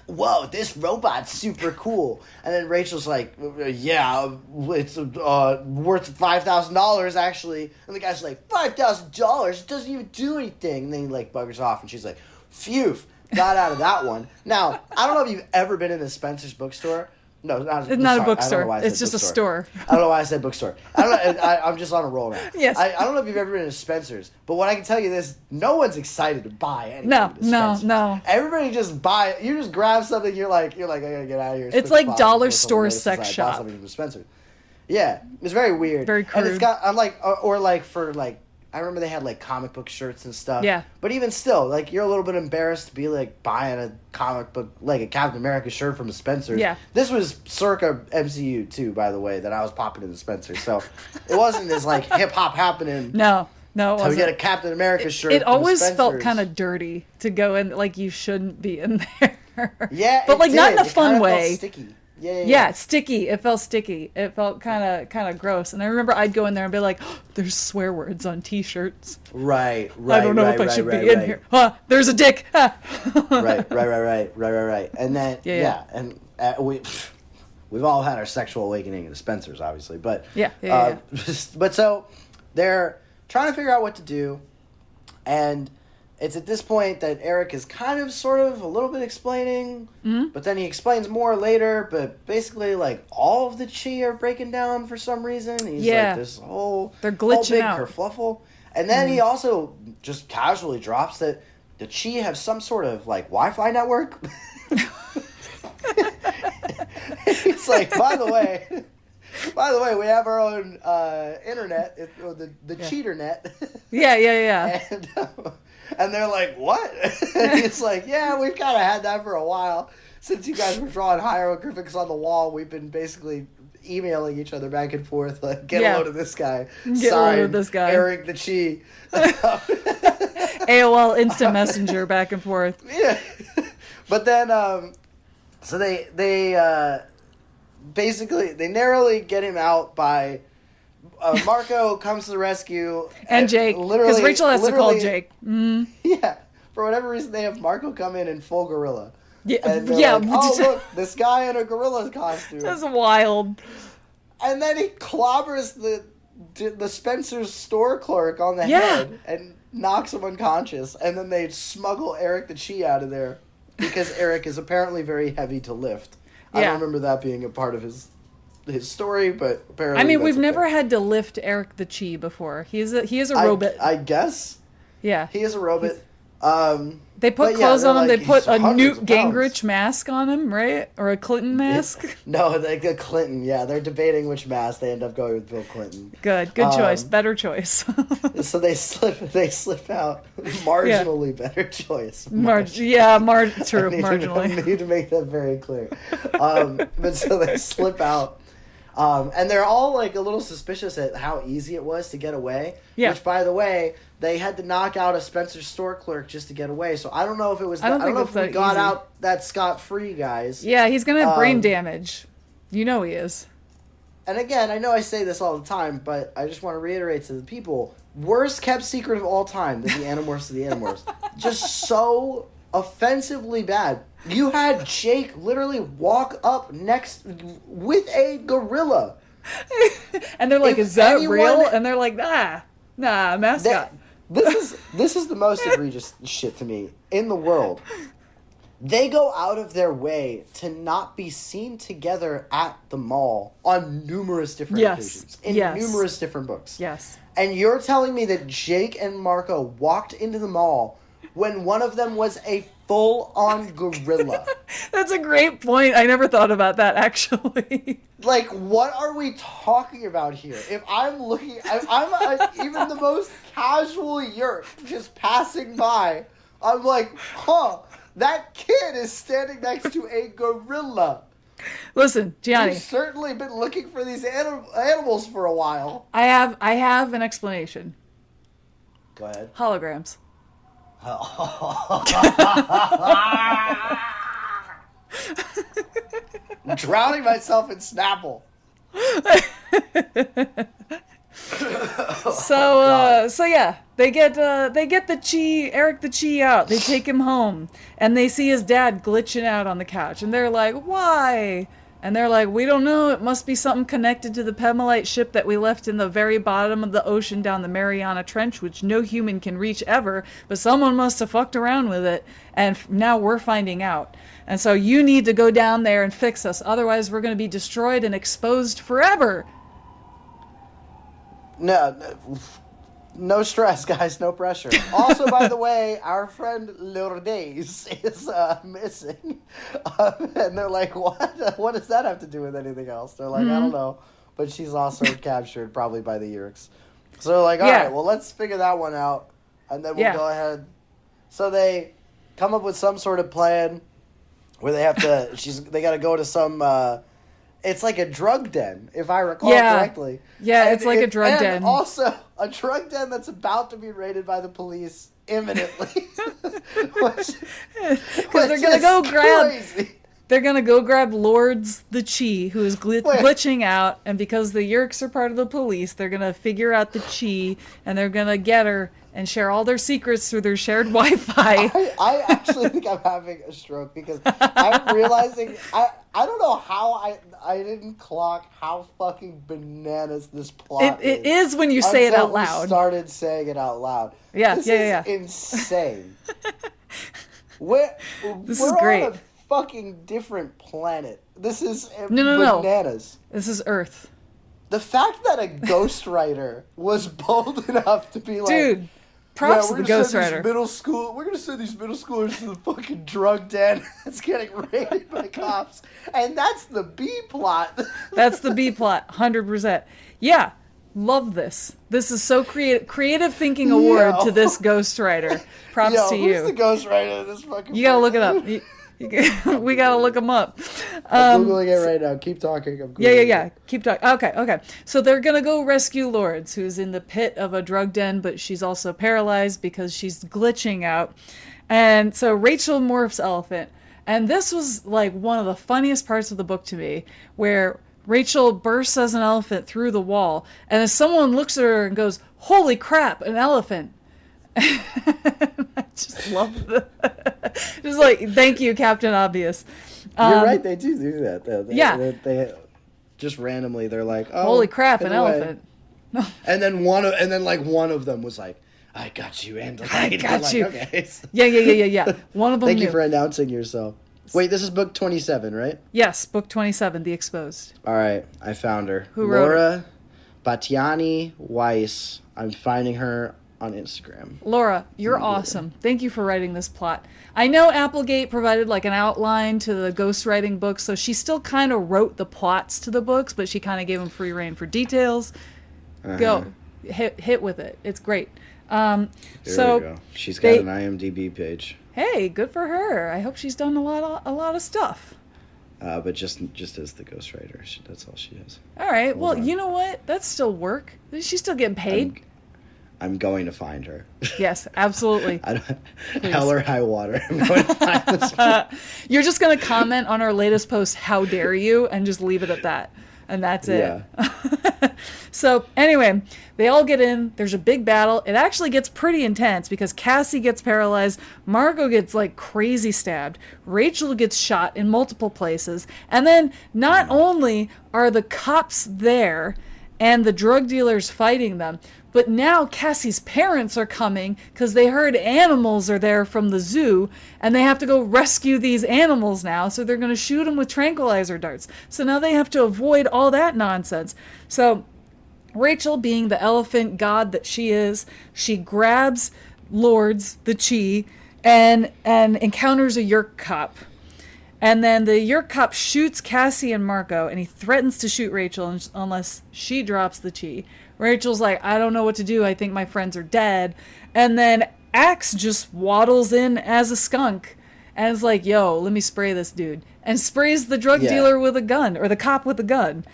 whoa, this robot's super cool. And then Rachel's like, yeah, it's worth $5,000 actually. And the guy's like, $5,000? It doesn't even do anything. And then he like buggers off, and she's like, phew, got out of that one. Now, I don't know if you've ever been in a Spencer's bookstore. No, it's not a bookstore. It's just a store. I don't know why I said bookstore. I don't know. I'm just on a roll now. Yes. I don't know if you've ever been to Spencer's, but what I can tell you is no one's excited to buy anything. No. Everybody just buy. You just grab something. You're like, I gotta get out of here. It's like dollar store sex shop. Something from Spencer's. Yeah, it's very weird. Very crude. And it's got. I'm like, or like for like. I remember they had like comic book shirts and stuff. Yeah. But even still, like you're a little bit embarrassed to be like buying a comic book, like a Captain America shirt from a Spencer's. Yeah. This was circa MCU too, by the way, that I was popping into Spencer's. So it wasn't as like hip hop happening. No, it wasn't. To get a Captain America shirt. It always from felt kind of dirty to go in, like you shouldn't be in there. Yeah, but like not in a fun way. Felt sticky. Yeah, sticky. It felt sticky. It felt kind of gross. And I remember I'd go in there and be like, oh, "There's swear words on T-shirts." Right. I don't know if I should be in here. There's a dick. Right. And then and we've all had our sexual awakening in Spencer's, obviously, but but so they're trying to figure out what to do, and it's at this point that Eric is kind of sort of a little bit explaining, but then he explains more later, but basically like all of the chi are breaking down for some reason. He's like this whole they're glitching whole big kerfluffle. And then he also just casually drops that the chi have some sort of like Wi-Fi network. He's like, by the way, we have our own internet, the cheater net. Yeah. And they're like, what? And he's like, yeah, we've kind of had that for a while. Since you guys were drawing hieroglyphics on the wall, we've been basically emailing each other back and forth, like, get a load of this guy. Get a load of this guy. Eric the Chi. AOL Instant Messenger back and forth. Yeah. But then, so they basically, they narrowly get him out by... Marco comes to the rescue. And Jake. Because Rachel has to call Jake. Mm. Yeah. For whatever reason, they have Marco come in full gorilla. Yeah. And they're like, oh, look, this guy in a gorilla costume. That's wild. And then he clobbers the Spencer's store clerk on the head and knocks him unconscious. And then they smuggle Eric the Chi out of there because Eric is apparently very heavy to lift. I don't remember that being a part of his story, but apparently I mean, we've never had to lift Eric the Chi before. He is a robot. I guess. Yeah. He is a robot. They put clothes on him. They put a Newt Gingrich mask on him, right? Or a Clinton mask? No, like a Clinton. Yeah, they're debating which mask. They end up going with Bill Clinton. Good choice. Better choice. So they slip out. Marginally better choice. True. Marginally. I need to make that very clear. But so they slip out. And they're all like a little suspicious at how easy it was to get away. Yeah. Which, by the way, they had to knock out a Spencer's store clerk just to get away. So I don't know if it was. I don't know if we got out that scot-free, guys. Yeah, he's gonna have brain damage. You know he is. And again, I know I say this all the time, but I just want to reiterate to the people: worst kept secret of all time, the Animorphs of the Animorphs. Just so offensively bad. You had Jake literally walk up next with a gorilla. And they're like, is that real? And they're like, nah, mascot. This is the most egregious shit to me in the world. They go out of their way to not be seen together at the mall on numerous different occasions. In numerous different books. Yes. And you're telling me that Jake and Marco walked into the mall when one of them was a full-on gorilla. That's a great point. I never thought about that, actually. Like, what are we talking about here? If I'm looking... even the most casual yerk just passing by, I'm like, that kid is standing next to a gorilla. Listen, Gianni. You've certainly been looking for these animals for a while. I have an explanation. Go ahead. Holograms. I'm drowning myself in Snapple. So yeah, they get the Eric the Chi out. They take him home, and they see his dad glitching out on the couch, and they're like, "Why? And they're like, we don't know. It must be something connected to the Pemalite ship that we left in the very bottom of the ocean down the Mariana Trench, which no human can reach ever. But someone must have fucked around with it. And now we're finding out. And so you need to go down there and fix us. Otherwise, we're going to be destroyed and exposed forever. No stress, guys. No pressure. Also, by the way, our friend Lourdes is missing. And they're like, what? What does that have to do with anything else? They're like, I don't know. But she's also captured, probably by the Yeerks. So they're like, all right, well, let's figure that one out. And then we'll go ahead. So they come up with some sort of plan where they have to, they got to go to some, it's like a drug den, if I recall correctly. Yeah, it's like a drug den. And also a drug den that's about to be raided by the police imminently. Because they're going to go grab... They're going to go grab Lords the Chi, who is glitching out, and because the Yeerks are part of the police, they're going to figure out the Chi, and they're going to get her and share all their secrets through their shared Wi-Fi. I actually think I'm having a stroke because I'm realizing... I don't know how I didn't clock how fucking bananas this plot is. It is when you say it out loud. We started saying it out loud. Yeah, this is insane. We're great. On a fucking different planet. This is bananas. No. This is Earth. The fact that a ghostwriter was bold enough to be like, dude, props to the ghostwriter. We're gonna send these middle schoolers to the fucking drug den that's getting raided by cops, and that's the B plot. That's the B plot, 100%. Yeah, love this. This is so creative thinking award to this ghostwriter. Props to you. Who's the ghostwriter of this fucking? You gotta look it up. We gotta look them up. I'm Googling it right now. Keep talking. Yeah. Keep talking. Okay. So they're gonna go rescue Lords, who's in the pit of a drug den, but she's also paralyzed because she's glitching out. And so Rachel morphs elephant. And this was like one of the funniest parts of the book to me, where Rachel bursts as an elephant through the wall, and then someone looks at her and goes, "Holy crap, an elephant!" I just love that. Just like, thank you, Captain Obvious. You're right, they do that. They just randomly, they're like, "Oh, holy crap, an elephant!" And then one of them was like, "I got you, and I got you." Okay. Yeah. One of them. Thank you for announcing yourself. Wait, this is book 27, right? Yes, book 27, The Exposed. All right, I found her. Who wrote Laura Batiani Weiss. I'm finding her on Instagram. Laura, you're awesome. Thank you for writing this plot. I know Applegate provided like an outline to the ghostwriting book, so she still kind of wrote the plots to the books, but she kind of gave them free rein for details. Go. Hit with it. It's great. There we go. She's got an IMDb page. Hey, good for her. I hope she's done a lot of stuff. But just as the ghostwriter, that's all she is. All right. Well, you know what? That's still work. She's still getting paid. I'm going to find her. Yes, absolutely. Hell or high water. I'm going to find this. You're just going to comment on our latest post, "How dare you?" and just leave it at that. And that's it. Yeah. So anyway, they all get in. There's a big battle. It actually gets pretty intense because Cassie gets paralyzed. Margot gets like crazy stabbed. Rachel gets shot in multiple places. And then not only are the cops there and the drug dealers fighting them, but now Cassie's parents are coming because they heard animals are there from the zoo, and they have to go rescue these animals now, so they're going to shoot them with tranquilizer darts. So now they have to avoid all that nonsense. So Rachel, being the elephant god that she is, she grabs Lords, the Chi, and encounters a Yeerk cop. And then the Yeerk cop shoots Cassie and Marco, and he threatens to shoot Rachel unless she drops the Chi. Rachel's like, "I don't know what to do. I think my friends are dead." And then Axe just waddles in as a skunk and is like, "Yo, let me spray this dude." And sprays the drug dealer with a gun, or the cop with a gun.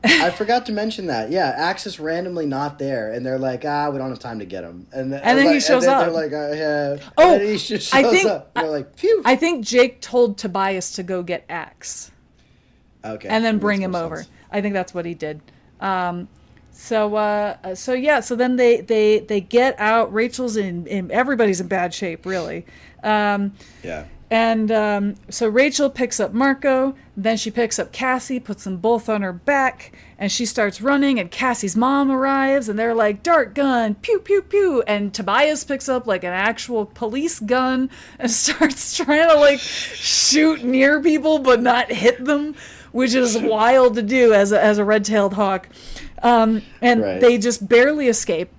I forgot to mention that. Yeah, Axe is randomly not there, and they're like, we don't have time to get him. And then he shows up. They're like, yeah. Oh, and then he just shows up. They're like, phew. I think Jake told Tobias to go get Axe. Okay. And then bring him over. I think that's what he did. So then they get out. Rachel's in everybody's in bad shape, really. Yeah. And so Rachel picks up Marco, then she picks up Cassie, puts them both on her back, and she starts running, and Cassie's mom arrives, and they're like, dart gun, pew, pew, pew, and Tobias picks up like an actual police gun and starts trying to like shoot near people but not hit them, which is wild to do as a red-tailed hawk. And they just barely escape.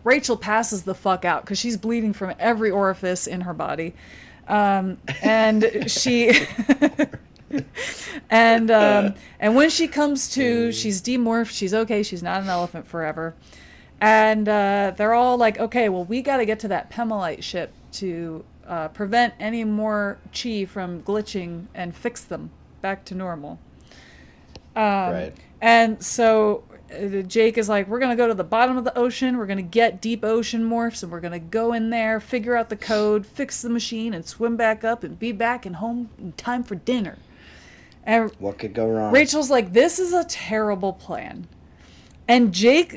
Rachel passes the fuck out because she's bleeding from every orifice in her body. And she and when she comes to, she's demorphed, she's okay, she's not an elephant forever. And they're all like, okay, well, we got to get to that Pemelite ship to prevent any more chi from glitching and fix them back to normal. And so Jake is like, we're going to go to the bottom of the ocean, we're going to get deep ocean morphs, and we're going to go in there, figure out the code, fix the machine, and swim back up and be back and home in time for dinner. And what could go wrong? Rachel's like, this is a terrible plan. And Jake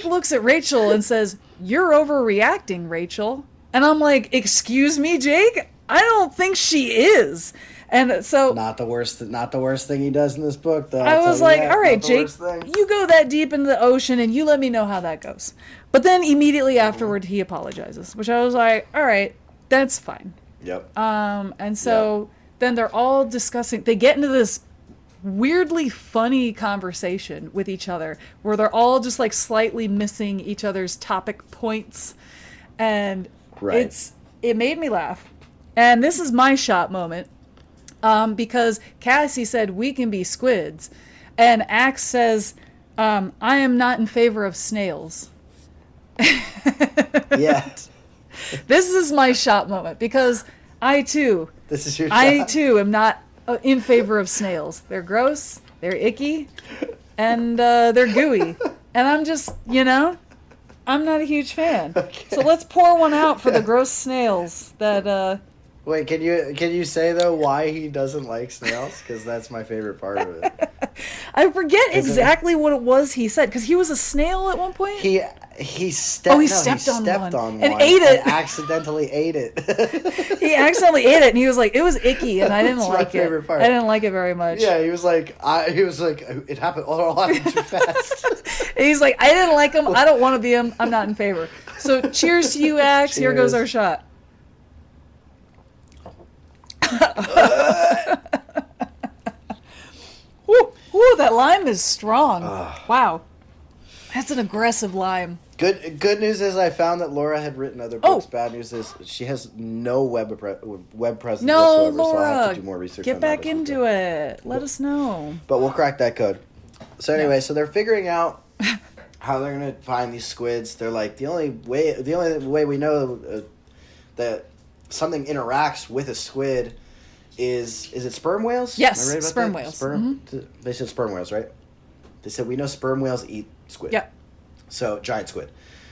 looks at Rachel and says, you're overreacting, Rachel. And I'm like, excuse me, Jake? I don't think she is. And so not the worst thing he does in this book, though. I was like, all right, Jake, you go that deep into the ocean and you let me know how that goes. But then immediately afterward, he apologizes, which I was like, all right, that's fine. Yep. And so then they're all discussing, they get into this weirdly funny conversation with each other where they're all just like slightly missing each other's topic points. And it made me laugh. And this is my shot moment. Because Cassie said we can be squids, and Axe says, I am not in favor of snails. Yes. This is my shot moment, because I too am not in favor of snails. They're gross, they're icky, and they're gooey. And I'm just, I'm not a huge fan. Okay. So let's pour one out for the gross snails that... Wait, can you say, though, why he doesn't like snails? Because that's my favorite part of it. I forget exactly what it was he said, because he was a snail at one point? He stepped on one and ate it. And accidentally ate it. He accidentally ate it, and he was like, it was icky, and I didn't like it. Favorite part. I didn't like it very much. Yeah, he was like, it happened too fast. And he's like, I didn't like him, I don't want to be him, I'm not in favor. So cheers to you, Axe. Cheers. Here goes our shot. Ooh, that lime is strong. Wow. That's an aggressive lime. Good news is I found that Laura had written other books. Bad news is she has no web presence whatsoever, Laura, so I have to do more research. Get back into it. Let us know. But we'll crack that code. So anyway, so they're figuring out how they're going to find these squids. They're like, the only way we know that something interacts with a squid is it sperm whales? Yes, Am I right about sperm that? whales. Mm-hmm. They said sperm whales, right? They said we know sperm whales eat squid. Yeah. So giant squid.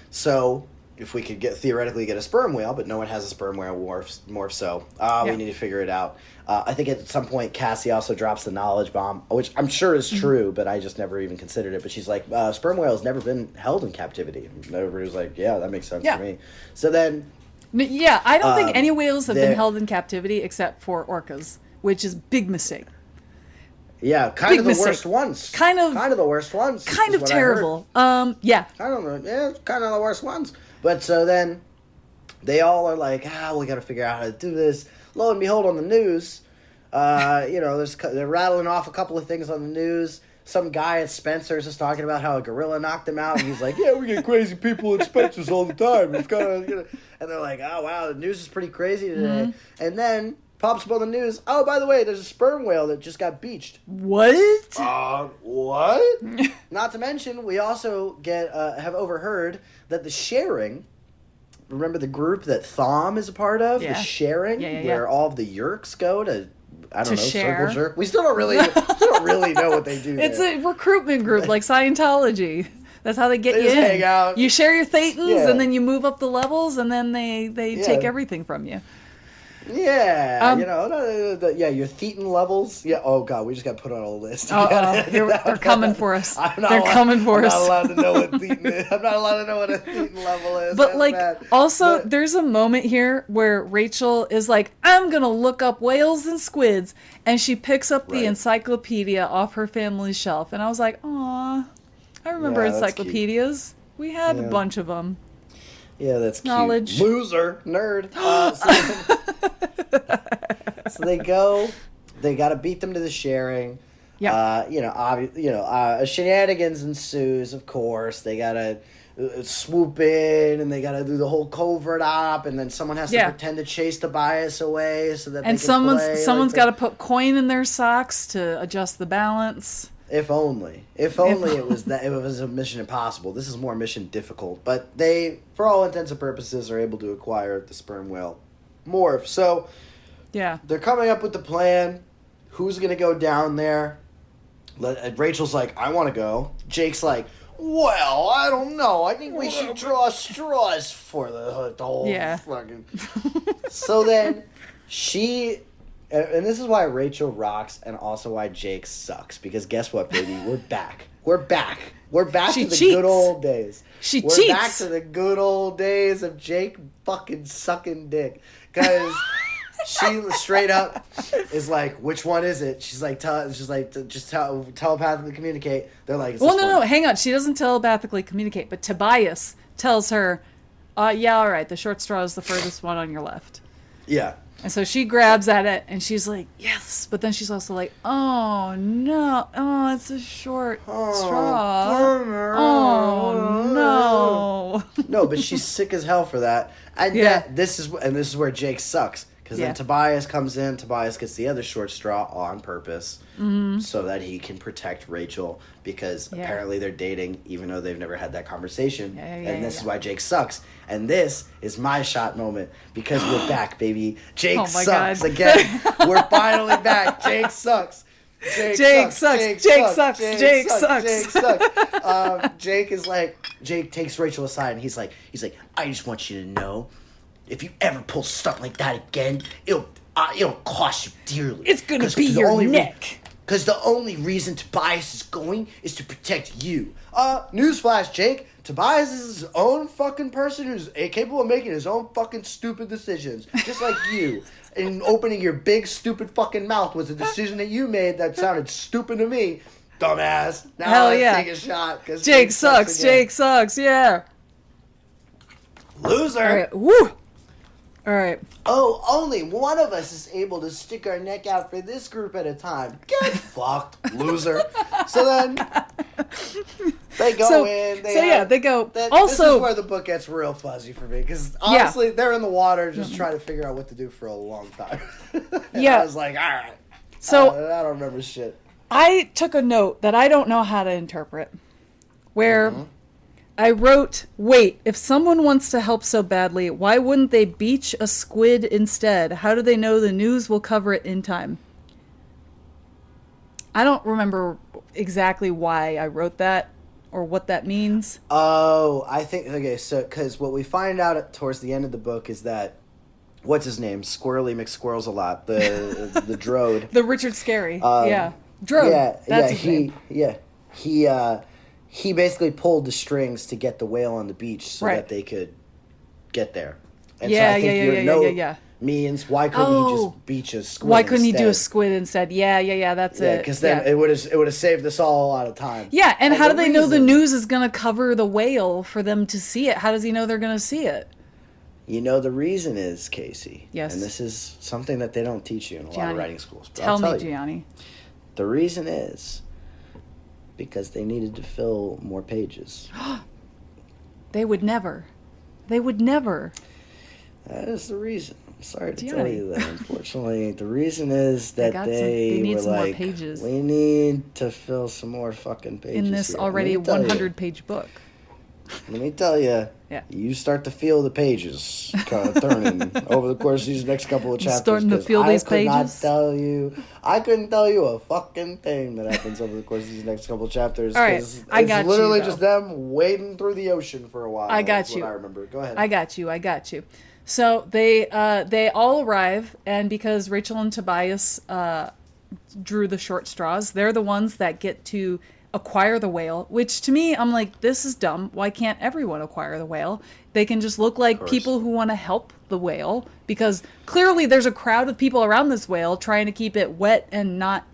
So if we could theoretically get a sperm whale, but no one has a sperm whale morph, so we need to figure it out. I think at some point Cassie also drops the knowledge bomb, which I'm sure is true, but I just never even considered it. But she's like, sperm whale has never been held in captivity. And everybody was like, yeah, that makes sense to me. So then... Yeah, I don't think any whales have been held in captivity except for orcas, which is big mistake. Yeah, kind of the worst ones. Kind of the worst ones. Kind of terrible. Yeah. I don't know. Yeah, kind of the worst ones. But so then they all are like, we got to figure out how to do this. Lo and behold, on the news, they're rattling off a couple of things on the news. Some guy at Spencer's is talking about how a gorilla knocked him out, and he's like, "Yeah, we get crazy people at Spencer's all the time." It's kind of, and they're like, "Oh wow, the news is pretty crazy today." Mm-hmm. And then pops up on the news. Oh, by the way, there's a sperm whale that just got beached. What? What? Not to mention, we also have overheard that the sharing. Remember the group that Thom is a part of? Yeah. The sharing, where all of the Yerks go to. I don't know, share. Circle Jerk. We still don't really know what they do. It's a recruitment group like Scientology. That's how they get you in. Hang out. You share your thetans, and then you move up the levels, and then they take everything from you. Yeah, your thetan levels. Yeah. Oh God, we just got put on a list. They're coming for us. They're coming for us. I'm not allowed to know what thetan is. I'm not allowed to know what a thetan level is. But there's a moment here where Rachel is like, I'm gonna look up whales and squids, and she picks up the encyclopedia off her family shelf, and I was like, aw, I remember encyclopedias. We had a bunch of them. Yeah, that's cute. Knowledge. Loser. Nerd. So they go. They got to beat them to the sharing. Yeah. Shenanigans ensues, of course. They got to swoop in, and they got to do the whole covert op, and then someone has to pretend to chase Tobias away so that someone's got to put coin in their socks to adjust the balance. If only it was that it was a Mission Impossible. This is more Mission Difficult, but they, for all intents and purposes, are able to acquire the sperm whale morph. So, they're coming up with the plan. Who's gonna go down there? Rachel's like, I want to go. Jake's like, well, I don't know. I think we should draw straws for the whole fucking. So then she. And this is why Rachel rocks, and also why Jake sucks. Because guess what, baby? We're back. We're back to the good old days. We're back to the good old days of Jake fucking sucking dick. Because she straight up is like, which one is it? She's like, telepathically communicate. They're like, well, no, hang on. She doesn't telepathically communicate, but Tobias tells her, yeah, all right, the short straw is the furthest one on your left. Yeah. And so she grabs at it, and she's like, yes. But then she's also like, oh, no. Oh, it's a short straw. Oh, no. No, but she's sick as hell for that. And this is where Jake sucks. Because then Tobias comes in. Tobias gets the other short straw on purpose so that he can protect Rachel. Because apparently they're dating, even though they've never had that conversation. And this is why Jake sucks. And this is my shot moment. Because we're back, baby. Jake sucks again. We're finally back. Jake sucks. Jake sucks. Jake takes Rachel aside and he's like, I just want you to know, if you ever pull stuff like that again, it'll cost you dearly. It's gonna be your neck. Because the only reason Tobias is going is to protect you. Newsflash, Jake. Tobias is his own fucking person who's capable of making his own fucking stupid decisions. Just like you. And opening your big stupid fucking mouth was a decision that you made that sounded stupid to me. Dumbass. Now Hell yeah. Take a shot. Jake sucks. Jake sucks. Yeah. Loser. All right. Woo. All right. Oh, only one of us is able to stick our neck out for this group at a time. Get fucked, loser. So then they go in. They go. This is where the book gets real fuzzy for me because honestly, they're in the water just trying to figure out what to do for a long time. I was like, all right. So I don't remember shit. I took a note that I don't know how to interpret, where. I wrote, wait, if someone wants to help so badly, why wouldn't they beach a squid instead? How do they know the news will cover it in time? I don't remember exactly why I wrote that or what that means. Oh, I think, okay, so, because what we find out towards the end of the book is that, what's his name? Squirrely McSquirrels a lot, the Drode. The Richard Scarry, Drode, that's his name. He basically pulled the strings to get the whale on the beach so that they could get there. And so I think your note means, why couldn't he just beach a squid Why couldn't he do a squid instead? Yeah, that's it. Because then it would have saved us all a lot of time. Yeah, and how do they know the news is going to cover the whale for them to see it? How does he know they're going to see it? You know, the reason is, Kacey. Yes. And this is something that they don't teach you in a lot of writing schools. But Tell me, Gianni. The reason is because they needed to fill more pages. They would never. That is the reason. I'm sorry to tell you that. Unfortunately, the reason is that they need were some like, more pages. We need to fill some more fucking pages in this already 100-page book. Let me tell you, you start to feel the pages kind of turning over the course of these next couple of chapters. Starting to feel these pages? I couldn't tell you a fucking thing that happens over the course of these next couple of chapters. All right, I got you. It's literally just them wading through the ocean for a while. I got you. What I remember. Go ahead. I got you. So they all arrive, and because Rachel and Tobias drew the short straws, they're the ones that get to acquire the whale, which to me, I'm like, this is dumb. Why can't everyone acquire the whale? They can just look like people who want to help the whale, because clearly there's a crowd of people around this whale trying to keep it wet and not,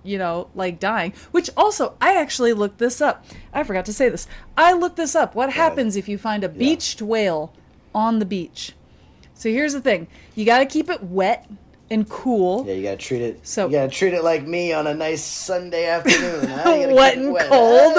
like dying. Which also, I actually looked this up. I forgot to say this. I looked this up. What happens if you find a beached whale on the beach? So here's the thing. You got to keep it wet and cool. Yeah, you gotta treat it. So you gotta treat it like me on a nice Sunday afternoon. Wet and cold.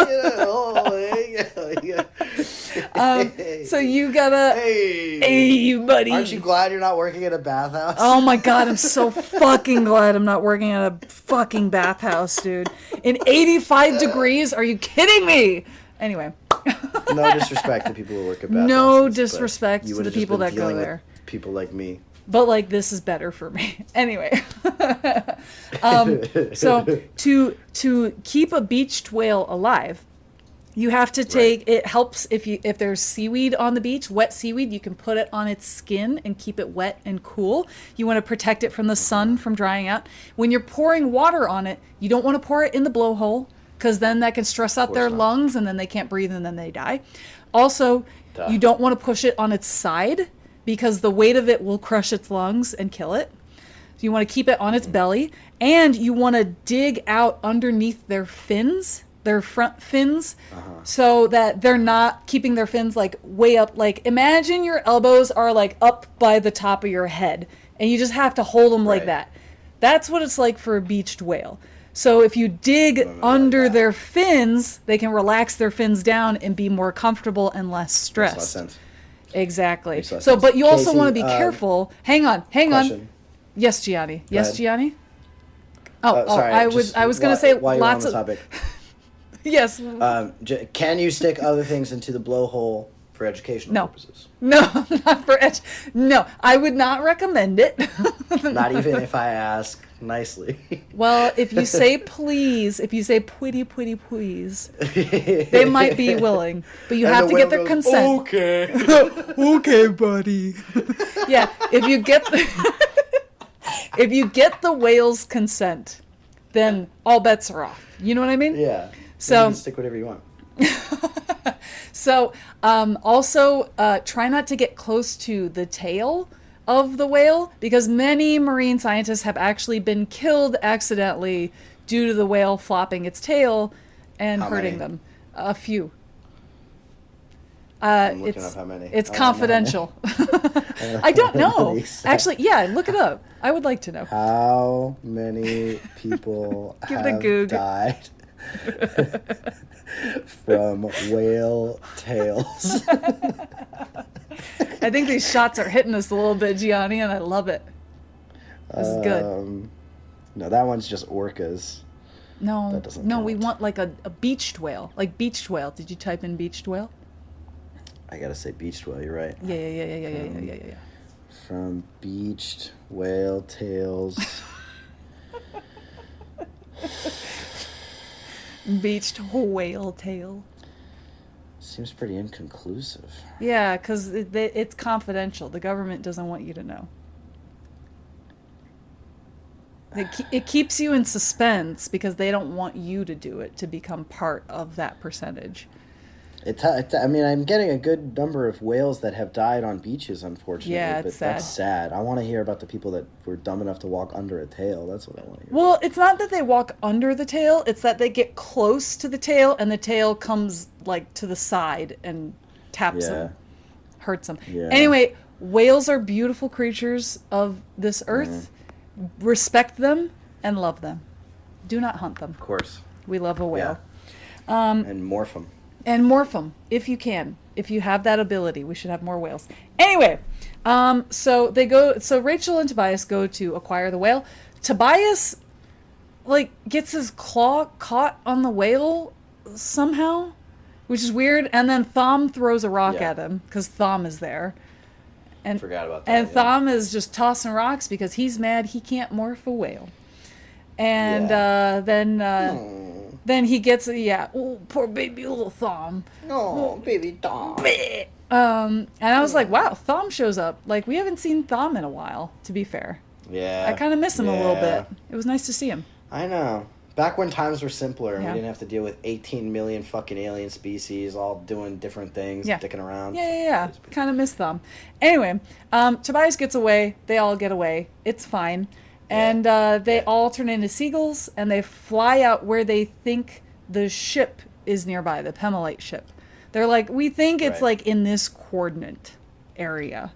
So you gotta. Hey, buddy. Aren't you glad you're not working at a bathhouse? Oh my god, I'm so fucking glad I'm not working at a fucking bathhouse, dude. In 85 degrees? Are you kidding me? Anyway. No disrespect to people who work at bathhouses. No disrespect to the people that go there. People like me. But like, this is better for me. Anyway. So to keep a beached whale alive, you have to take, it helps if there's seaweed on the beach, wet seaweed, you can put it on its skin and keep it wet and cool. You want to protect it from the sun, from drying out. When you're pouring water on it, you don't want to pour it in the blowhole, because then that can stress out their lungs, and then they can't breathe, and then they die. Also, you don't want to push it on its side, because the weight of it will crush its lungs and kill it. So you want to keep it on its belly, and you want to dig out underneath their fins, their front fins, so that they're not keeping their fins like way up. Like, imagine your elbows are like up by the top of your head, and you just have to hold them like that. That's what it's like for a beached whale. So if you dig under their fins, they can relax their fins down and be more comfortable and less stressed. Makes a lot of sense. Exactly. So, but you also want to be careful. Hang on. Yes, Gianni. Yes, Gianni. Sorry. I was going to say while lots you're on of the topic. Yes. Can you stick other things into the blowhole for educational purposes? No, not for No, I would not recommend it. Not even if I ask nicely. Well, if you say please, if you say pretty please, they might be willing, but you have to get their consent. Okay. Okay, buddy. Yeah, if you get the whale's consent, then all bets are off. You know what I mean? Yeah. So you can stick whatever you want. So also try not to get close to the tail of the whale, because many marine scientists have actually been killed accidentally due to the whale flopping its tail and hurting them. A few. I'm looking up how many. It's confidential. I don't know. Actually, yeah, look it up. I would like to know. How many people have died from whale tails? I think these shots are hitting us a little bit, Gianni, and I love it. This is good. No, that one's just orcas. No, that doesn't count. We want like a beached whale. Like beached whale. Did you type in beached whale? I gotta say beached whale, you're right. Yeah. From beached whale tails. Beached whale tail. Seems pretty inconclusive. Yeah, because it's confidential. The government doesn't want you to know. It keeps you in suspense because they don't want you to do it, to become part of that percentage. I mean, I'm getting a good number of whales that have died on beaches, unfortunately. Yeah, it's but sad. That's sad. I want to hear about the people that were dumb enough to walk under a tail. That's what I want to hear. Well, it's not that they walk under the tail. It's that they get close to the tail, and the tail comes like to the side and taps them, hurts them. Yeah. Anyway, whales are beautiful creatures of this earth. Respect them and love them. Do not hunt them. Of course. We love a whale. Yeah. And morph them. And morph them, if you can. If you have that ability, we should have more whales. Anyway, so Rachel and Tobias go to acquire the whale. Tobias, gets his claw caught on the whale somehow, which is weird. And then Thom throws a rock at him, because Thom is there. And forgot about that. And Thom is just tossing rocks because he's mad he can't morph a whale. And then he gets, oh, poor baby little Thom. Oh, baby Thom. And I was like, wow, Thom shows up. Like, we haven't seen Thom in a while, to be fair. Yeah. I kind of miss him a little bit. It was nice to see him. I know. Back when times were simpler and we didn't have to deal with 18 million fucking alien species all doing different things, dicking around. Yeah. Kind of miss Thom. Anyway, Tobias gets away. They all get away. It's fine. And they all turn into seagulls, and they fly out where they think the ship is nearby, the Pemelite ship. They're like, we think it's like in this coordinate area.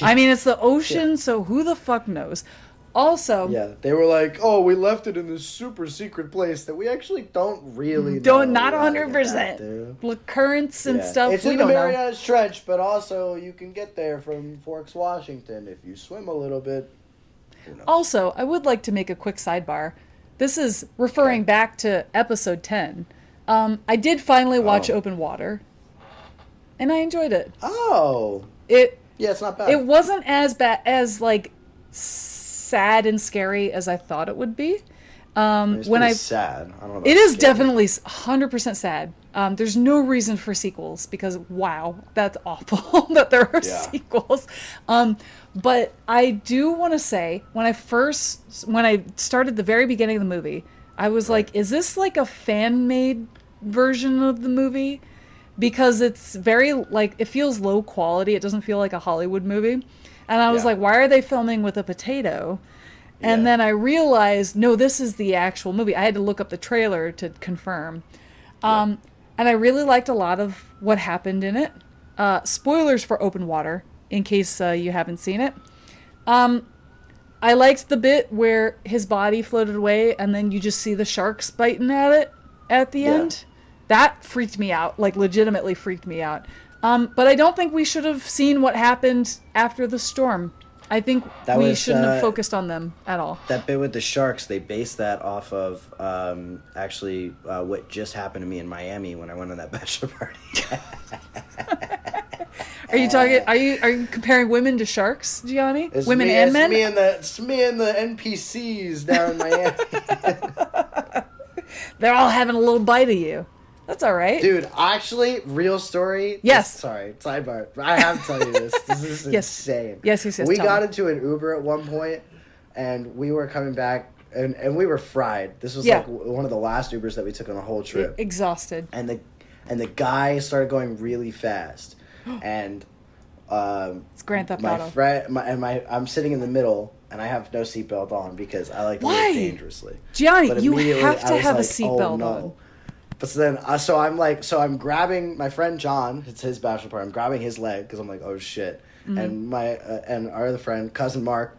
I mean, it's the ocean, so who the fuck knows? Also... Yeah, they were like, oh, we left it in this super secret place that we actually don't really know. Not 100%. Look, currents and stuff, it's in the Mariana Trench, but also you can get there from Forks, Washington if you swim a little bit. Also, I would like to make a quick sidebar. This is referring back to episode 10. I did finally watch Open Water, and I enjoyed it. Oh. Yeah, it's not bad. It wasn't as bad as, like, sad and scary as I thought it would be. It's sad. I don't know. It is definitely 100% sad. There's no reason for sequels because wow, that's awful that there are sequels. But I do want to say when I started the very beginning of the movie, I was like, is this like a fan-made version of the movie? Because it's very like it feels low quality. It doesn't feel like a Hollywood movie. And I was like, why are they filming with a potato? And then I realized, no, this is the actual movie. I had to look up the trailer to confirm. And I really liked a lot of what happened in it. Spoilers for Open Water, in case you haven't seen it. I liked the bit where his body floated away and then you just see the sharks biting at it at the end. That freaked me out, like legitimately freaked me out. But I don't think we should have seen what happened after the storm. I think we shouldn't have focused on them at all. That bit with the sharks, they based that off of what just happened to me in Miami when I went on that bachelor party. Are you comparing women to sharks, Gianni? Women and men? It's me and the NPCs down in Miami. They're all having a little bite of you. That's all right. Dude, actually, real story. Yes. Sorry, sidebar. I have to tell you this. This is insane. Yes. We got into an Uber at one point, and we were coming back, and we were fried. This was like one of the last Ubers that we took on the whole trip. Exhausted. And the guy started going really fast, and it's Grand Theft Auto. I'm sitting in the middle. And I have no seatbelt on because I like to live dangerously. Gianni, you have to have a seatbelt on. But then, I'm grabbing my friend John. It's his bachelor party. I'm grabbing his leg because I'm like, oh shit. Mm-hmm. And and our other friend, cousin Mark,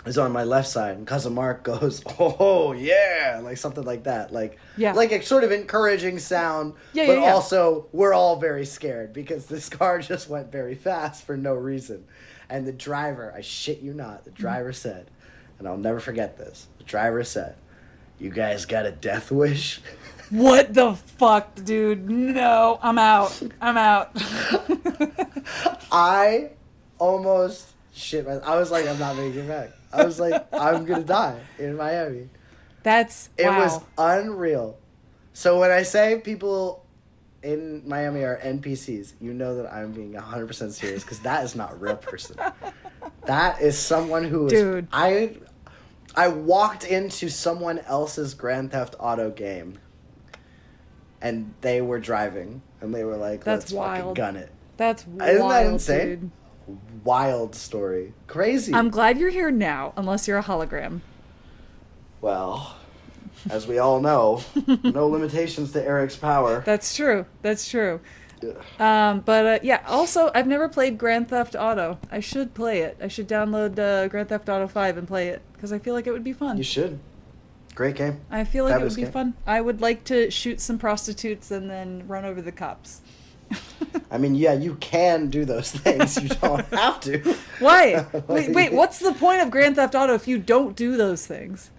is on my left side, and cousin Mark goes, oh yeah, like something like that, like a sort of encouraging sound. But also, we're all very scared because this car just went very fast for no reason. And the driver, I shit you not, the driver said, and I'll never forget this. The driver said, "You guys got a death wish?" What the fuck, dude? No, I'm out. I almost shit myself. I was like, I'm not making it back. I was like, I'm gonna die in Miami. It was unreal. So when I say people in Miami are NPCs, you know that I'm being 100% serious because that is not a real person. That is someone who is... Dude. I walked into someone else's Grand Theft Auto game and they were driving and they were like, let's fucking gun it. That's wild, isn't that insane? Dude. Wild story. Crazy. I'm glad you're here now, unless you're a hologram. Well, as we all know, no limitations to Eric's power. That's true. Also, I've never played Grand Theft Auto. I should play it. I should download Grand Theft Auto 5 and play it, because I feel like it would be fun. You should. Great game. I feel like it would be fun. I would like to shoot some prostitutes and then run over the cops. I mean, yeah, you can do those things. You don't have to. Why? Wait, what's the point of Grand Theft Auto if you don't do those things?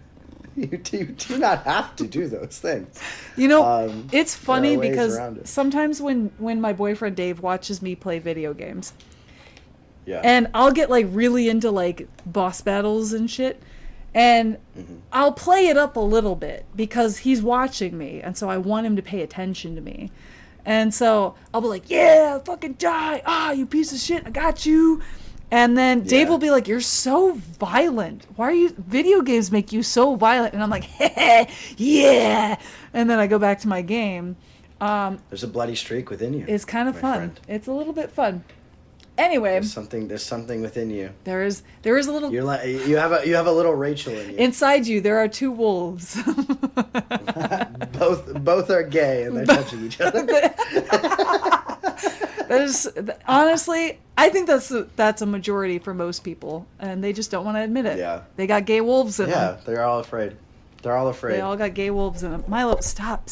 You do not have to do those things. You know, it's funny because sometimes when my boyfriend Dave watches me play video games, and I'll get like really into like boss battles and shit, and I'll play it up a little bit because he's watching me, and so I want him to pay attention to me. And so I'll be like, yeah, fucking die. Ah, you piece of shit. I got you. And then Dave will be like, you're so violent. Why are you, video games make you so violent? And I'm like, heh, yeah. And then I go back to my game. There's a bloody streak within you. It's kind of fun. Friend. It's a little bit fun. Anyway, there's something within you. There is a little. You're like you have a little Rachel in you. Inside you, there are two wolves. both are gay and they're touching each other. That is honestly, I think that's a majority for most people, and they just don't want to admit it. Yeah, they got gay wolves in them. Yeah, they're all afraid. They all got gay wolves in them. Milo, stop.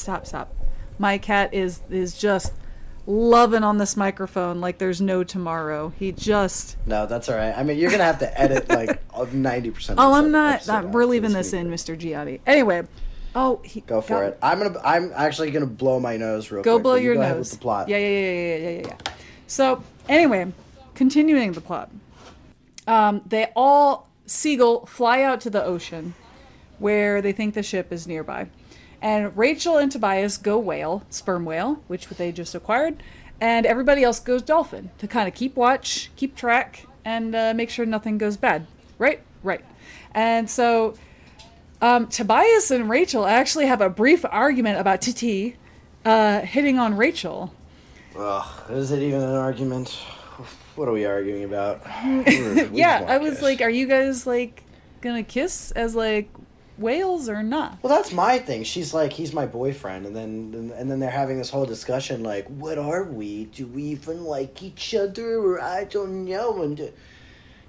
My cat is just loving on this microphone like there's no tomorrow. No, that's all right. I mean, you're gonna have to edit like 90%. Oh, I'm not. We're leaving this in, Mr. Gianni. Anyway, go for it. I'm actually gonna blow my nose real quick. Go blow your nose. Ahead with the plot. Yeah. So anyway, continuing the plot. They all seagull fly out to the ocean, where they think the ship is nearby. And Rachel and Tobias go whale, sperm whale, which they just acquired, and everybody else goes dolphin to kind of keep watch, keep track, and make sure nothing goes bad. Right. And so Tobias and Rachel actually have a brief argument about Titi hitting on Rachel. Ugh, is it even an argument? What are we arguing about? Yeah, I was like, are you guys like gonna kiss as like whales or not? Well, that's my thing. She's like, he's my boyfriend, and then they're having this whole discussion like, what are we? Do we even like each other, or I don't know, and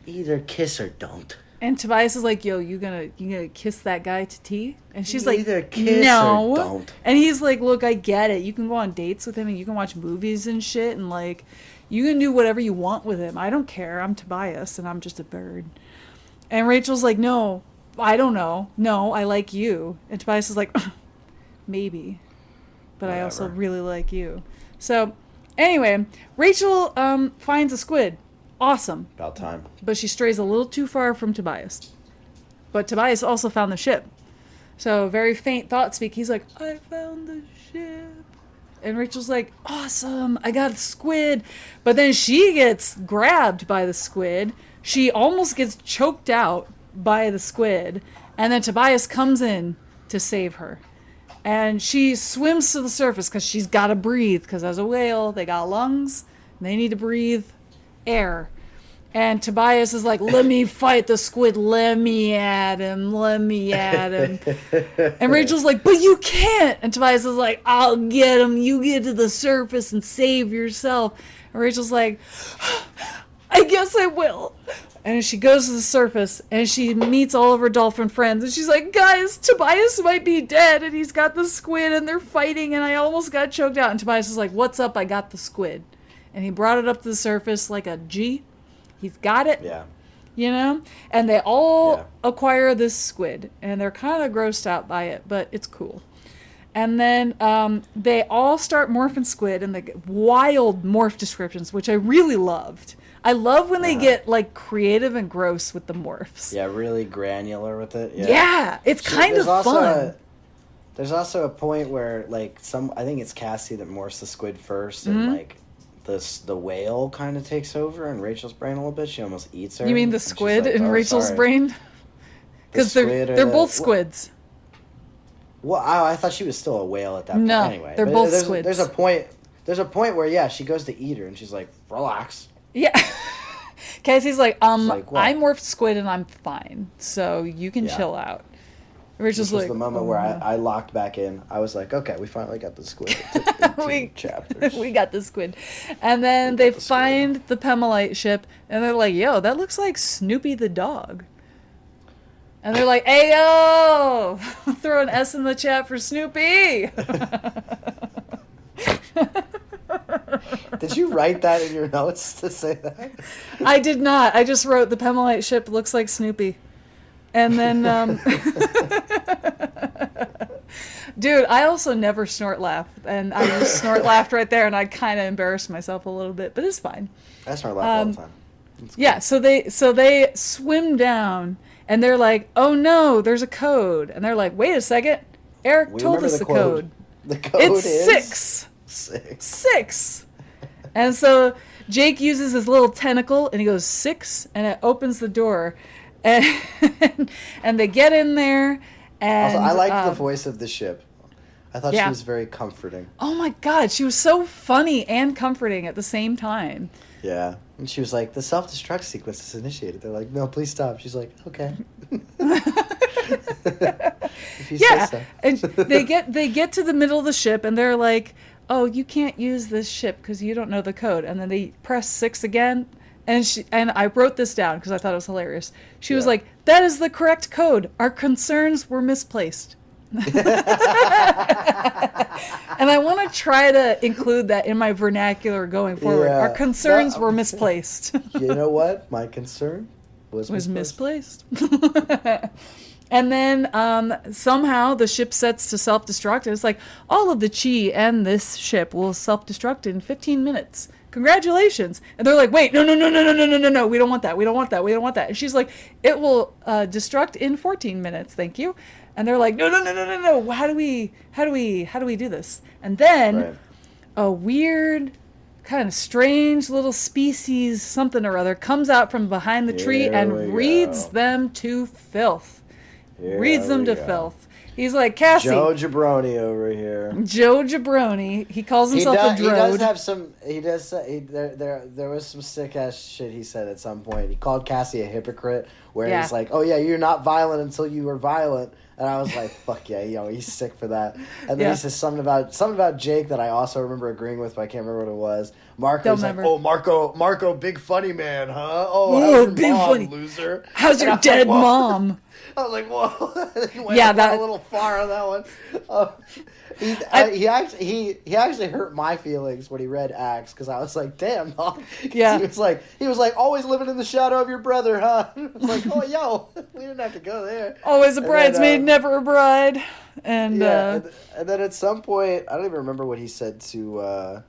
either kiss or don't. And Tobias is like, yo, you gonna kiss that guy to tea? And she's like, either kiss no. or don't. And he's like, look, I get it. You can go on dates with him and you can watch movies and shit, and like you can do whatever you want with him. I don't care. I'm Tobias and I'm just a bird. And Rachel's like, no, I don't know. No, I like you. And Tobias is like, maybe. But whatever. I also really like you. So anyway, Rachel finds a squid. Awesome. About time. But she strays a little too far from Tobias. But Tobias also found the ship. So very faint thought speak. He's like, I found the ship. And Rachel's like, awesome, I got a squid. But then she gets grabbed by the squid. She almost gets choked out by the squid. And then Tobias comes in to save her. And she swims to the surface because she's got to breathe. Because as a whale, they got lungs. And they need to breathe air. And Tobias is like, let me fight the squid. Let me at him. And Rachel's like, but you can't. And Tobias is like, I'll get him. You get to the surface and save yourself. And Rachel's like, I guess I will. And she goes to the surface and she meets all of her dolphin friends. And she's like, guys, Tobias might be dead. And he's got the squid and they're fighting. And I almost got choked out. And Tobias is like, what's up? I got the squid. And he brought it up to the surface like a G. He's got it. Yeah. You know? And they all acquire this squid. And they're kind of grossed out by it, but it's cool. And then they all start morphing squid and they get wild morph descriptions, which I really loved. I love when they get like creative and gross with the morphs. Yeah, really granular with it. Yeah, it's kind of fun. There's also a point where like I think it's Kacey that morphs the squid first, and like the whale kind of takes over in Rachel's brain a little bit. She almost eats her. You mean the squid like, in Rachel's brain? Because they're both squids. Well, I thought she was still a whale at that point. No, anyway, they're both squids. There's a point where she goes to eat her and she's like, relax. Yeah. Kacey's like, like, I morphed squid and I'm fine, so you can chill out. Rachel's this was the moment where I locked back in. I was like, okay, we finally got the squid. It took 18 chapters. We got the squid. And then they find the Pemelite ship, and they're like, yo, that looks like Snoopy the dog. And they're like, ayo! Throw an S in the chat for Snoopy! Did you write that in your notes to say that? I did not. I just wrote the Pemelite ship looks like Snoopy. And then, dude, I also never snort laugh. And I just snort laughed right there, and I kind of embarrassed myself a little bit, but it's fine. I snort laugh all the time. Yeah, so they swim down, and they're like, oh no, there's a code. And they're like, wait a second, Eric told us the code. The code it's is 6. 6. And so Jake uses his little tentacle, and he goes 6, and it opens the door. And, and they get in there. And, also, I liked the voice of the ship. I thought she was very comforting. Oh my God, she was so funny and comforting at the same time. Yeah. And she was like, the self-destruct sequence is initiated. They're like, no, please stop. She's like, okay. If you say so. And they get to the middle of the ship, and they're like, oh, you can't use this ship because you don't know the code. And then they press 6 again. And I wrote this down because I thought it was hilarious. She was like, that is the correct code. Our concerns were misplaced. And I want to try to include that in my vernacular going forward. Our concerns were misplaced. You know what? My concern was misplaced. And then somehow the ship sets to self-destruct. And it's like, all of the chi and this ship will self-destruct in 15 minutes. Congratulations. And they're like, wait, no. We don't want that. We don't want that. We don't want that. And she's like, it will destruct in 14 minutes. Thank you. And they're like, no. How do we do this? And then a weird, kind of strange little species, something or other, comes out from behind the tree and reads them to filth. Reads them to filth. He's like, Cassie. Joe Jabroni over here. Joe Jabroni. He calls himself a drode. He does have some. There was some sick ass shit he said at some point. He called Cassie a hypocrite, where he's like, "Oh yeah, you're not violent until you were violent." And I was like, "Fuck yeah, he's sick for that." And then he says something about Jake that I also remember agreeing with, but I can't remember what it was. Marco's like, "Oh, Marco, big funny man, huh? Oh, how's your big mom, funny loser? How's your dead mom?" I was like, whoa. He went a little far on that one. He actually hurt my feelings when he read Acts, because I was like, damn, dog. Yeah. He was like, always living in the shadow of your brother, huh? I was like, oh, yo, we didn't have to go there. Always a bridesmaid, never a bride. And and then at some point, I don't even remember what he said to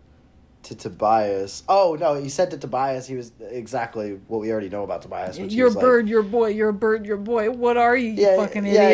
Tobias. Oh, no, he said to Tobias, he was exactly what we already know about Tobias. You're a bird, you're a boy, you're a bird, you're a boy. What are you, you fucking idiot? Yeah,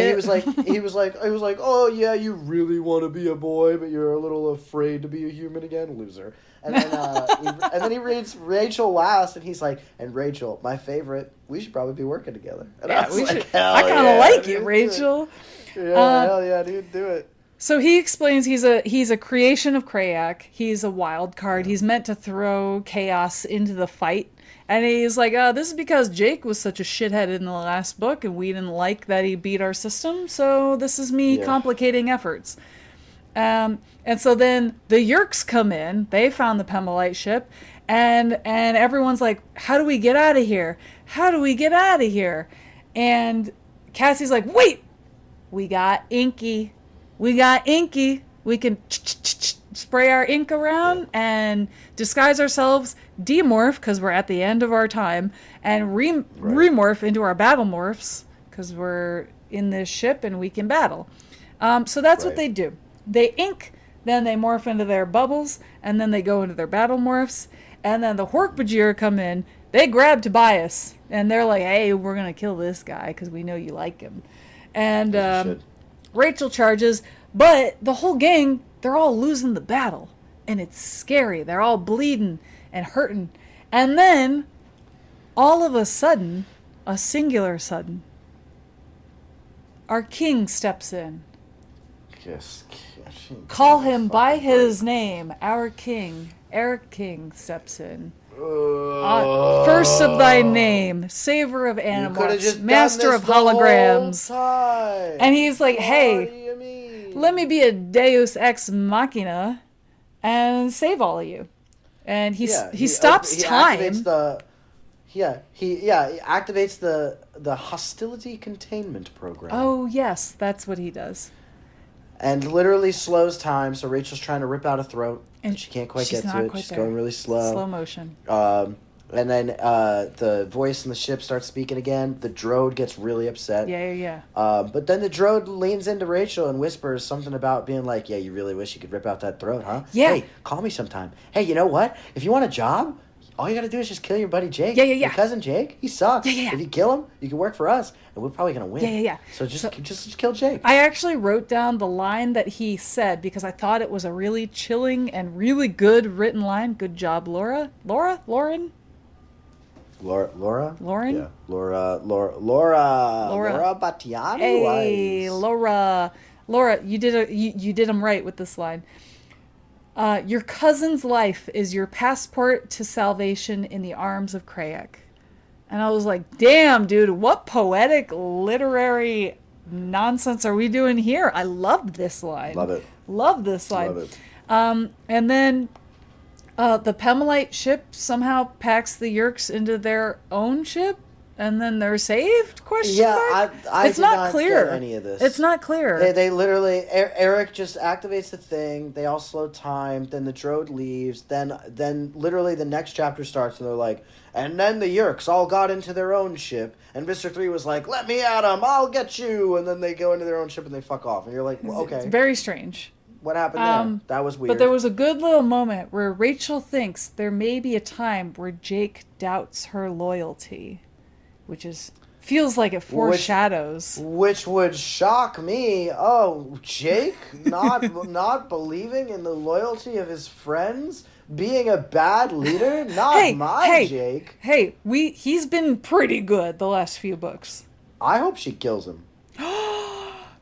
he was like, oh, yeah, you really want to be a boy, but you're a little afraid to be a human again, loser. And then he reads Rachel last, and he's like, and Rachel, my favorite, we should probably be working together. And I was like, hell I kind of like you, Rachel. Yeah, hell yeah, dude, do it. So he explains he's a creation of Krayak. He's a wild card. He's meant to throw chaos into the fight. And he's like, this is because Jake was such a shithead in the last book, and we didn't like that he beat our system, so this is me complicating efforts. And so then the Yerks come in. They found the Pemalite ship, and everyone's like, how do we get out of here? How do we get out of here? And Cassie's like, wait, we got Inky. We got Inky. We can spray our ink around and disguise ourselves, demorph because we're at the end of our time, and remorph into our battle morphs because we're in this ship and we can battle. So that's what they do. They ink, then they morph into their bubbles, and then they go into their battle morphs, and then the Hork-Bajir come in. They grab Tobias, and they're like, hey, we're going to kill this guy because we know you like him. And Rachel charges, but the whole gang, they're all losing the battle, and it's scary. They're all bleeding and hurting. And then, all of a sudden, a singular sudden, our king steps in. Yes. Call him by his name, our king. Eric King steps in. First of thy name, saver of animals, master of holograms. And he's like, hey, let me be a deus ex machina and save all of you. And he stops time. He activates the hostility containment program. Oh, yes, that's what he does. And literally slows time, so Rachel's trying to rip out a throat. And she can't quite get to it. She's going really slow. Slow motion. And then the voice in the ship starts speaking again. The drode gets really upset. Yeah. But then the drode leans into Rachel and whispers something about being like, yeah, you really wish you could rip out that throat, huh? Yeah. Hey, call me sometime. Hey, you know what? If you want a job, all you got to do is just kill your buddy Jake. Yeah. Your cousin Jake, he sucks. Yeah. If you kill him, you can work for us, and we're probably going to win. Yeah. So just kill Jake. I actually wrote down the line that he said because I thought it was a really chilling and really good written line. Good job, Lauren? Laura? Lauren? Yeah. Laura Battiani. Hey, Laura, you did him right with this line. Your cousin's life is your passport to salvation in the arms of Krayak. And I was like, damn, dude, what poetic literary nonsense are we doing here? I loved this line. Love it. Love this line. Love it. And then the Pemelite ship somehow packs the Yerks into their own ship, and then they're saved? Question mark? I it's did not clear. Get any of this. It's not clear. They literally, Eric just activates the thing. They all slow time. Then the Drode leaves. Then literally the next chapter starts, and they're like, and then the Yerks all got into their own ship, and Mr. 3 was like, let me at them, I'll get you. And then they go into their own ship and they fuck off. And you're like, well, okay. It's very strange. What happened there? That was weird. But there was a good little moment where Rachel thinks there may be a time where Jake doubts her loyalty, which feels like it foreshadows. Which would shock me. Oh, Jake not believing in the loyalty of his friends, being a bad leader. Jake. Hey, he's been pretty good the last few books. I hope she kills him.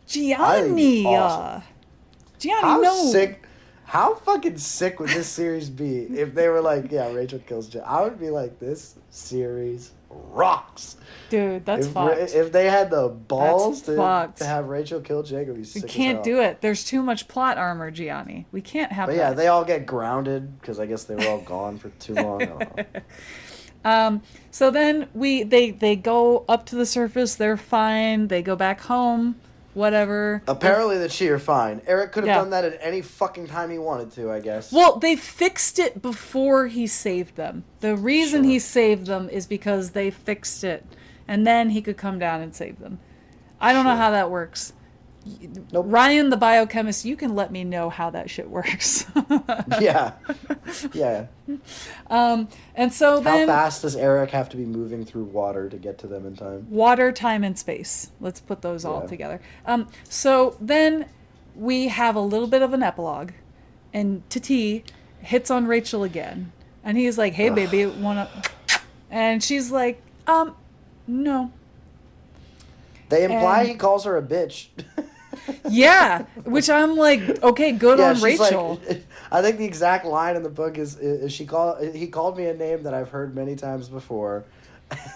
Gianni. Awesome. Gianni, no. How fucking sick would this series be if they were like, yeah, Rachel kills Jake? I would be like, this series rocks. Dude, that's fucked. If they had the balls to have Rachel kill Jake, it would be sick. We can't do it. There's too much plot armor, Gianni. We can't have that. But yeah, they all get grounded because I guess they were all gone for too long. I don't know. So then they go up to the surface. They're fine. They go back home. Whatever. Apparently the Chi are fine. Eric could have done that at any fucking time he wanted to, I guess. Well, they fixed it before he saved them. The reason he saved them is because they fixed it. And then he could come down and save them. I don't know how that works. Nope. Ryan, the biochemist, you can let me know how that shit works. Yeah. And so then... How fast does Eric have to be moving through water to get to them in time? Water, time, and space. Let's put those all together. So then we have a little bit of an epilogue. And Tati hits on Rachel again. And he's like, hey, baby, wanna... And she's like, no. They imply he calls her a bitch. Yeah, which I'm like, okay, good on Rachel. Like, I think the exact line in the book is he called me a name that I've heard many times before.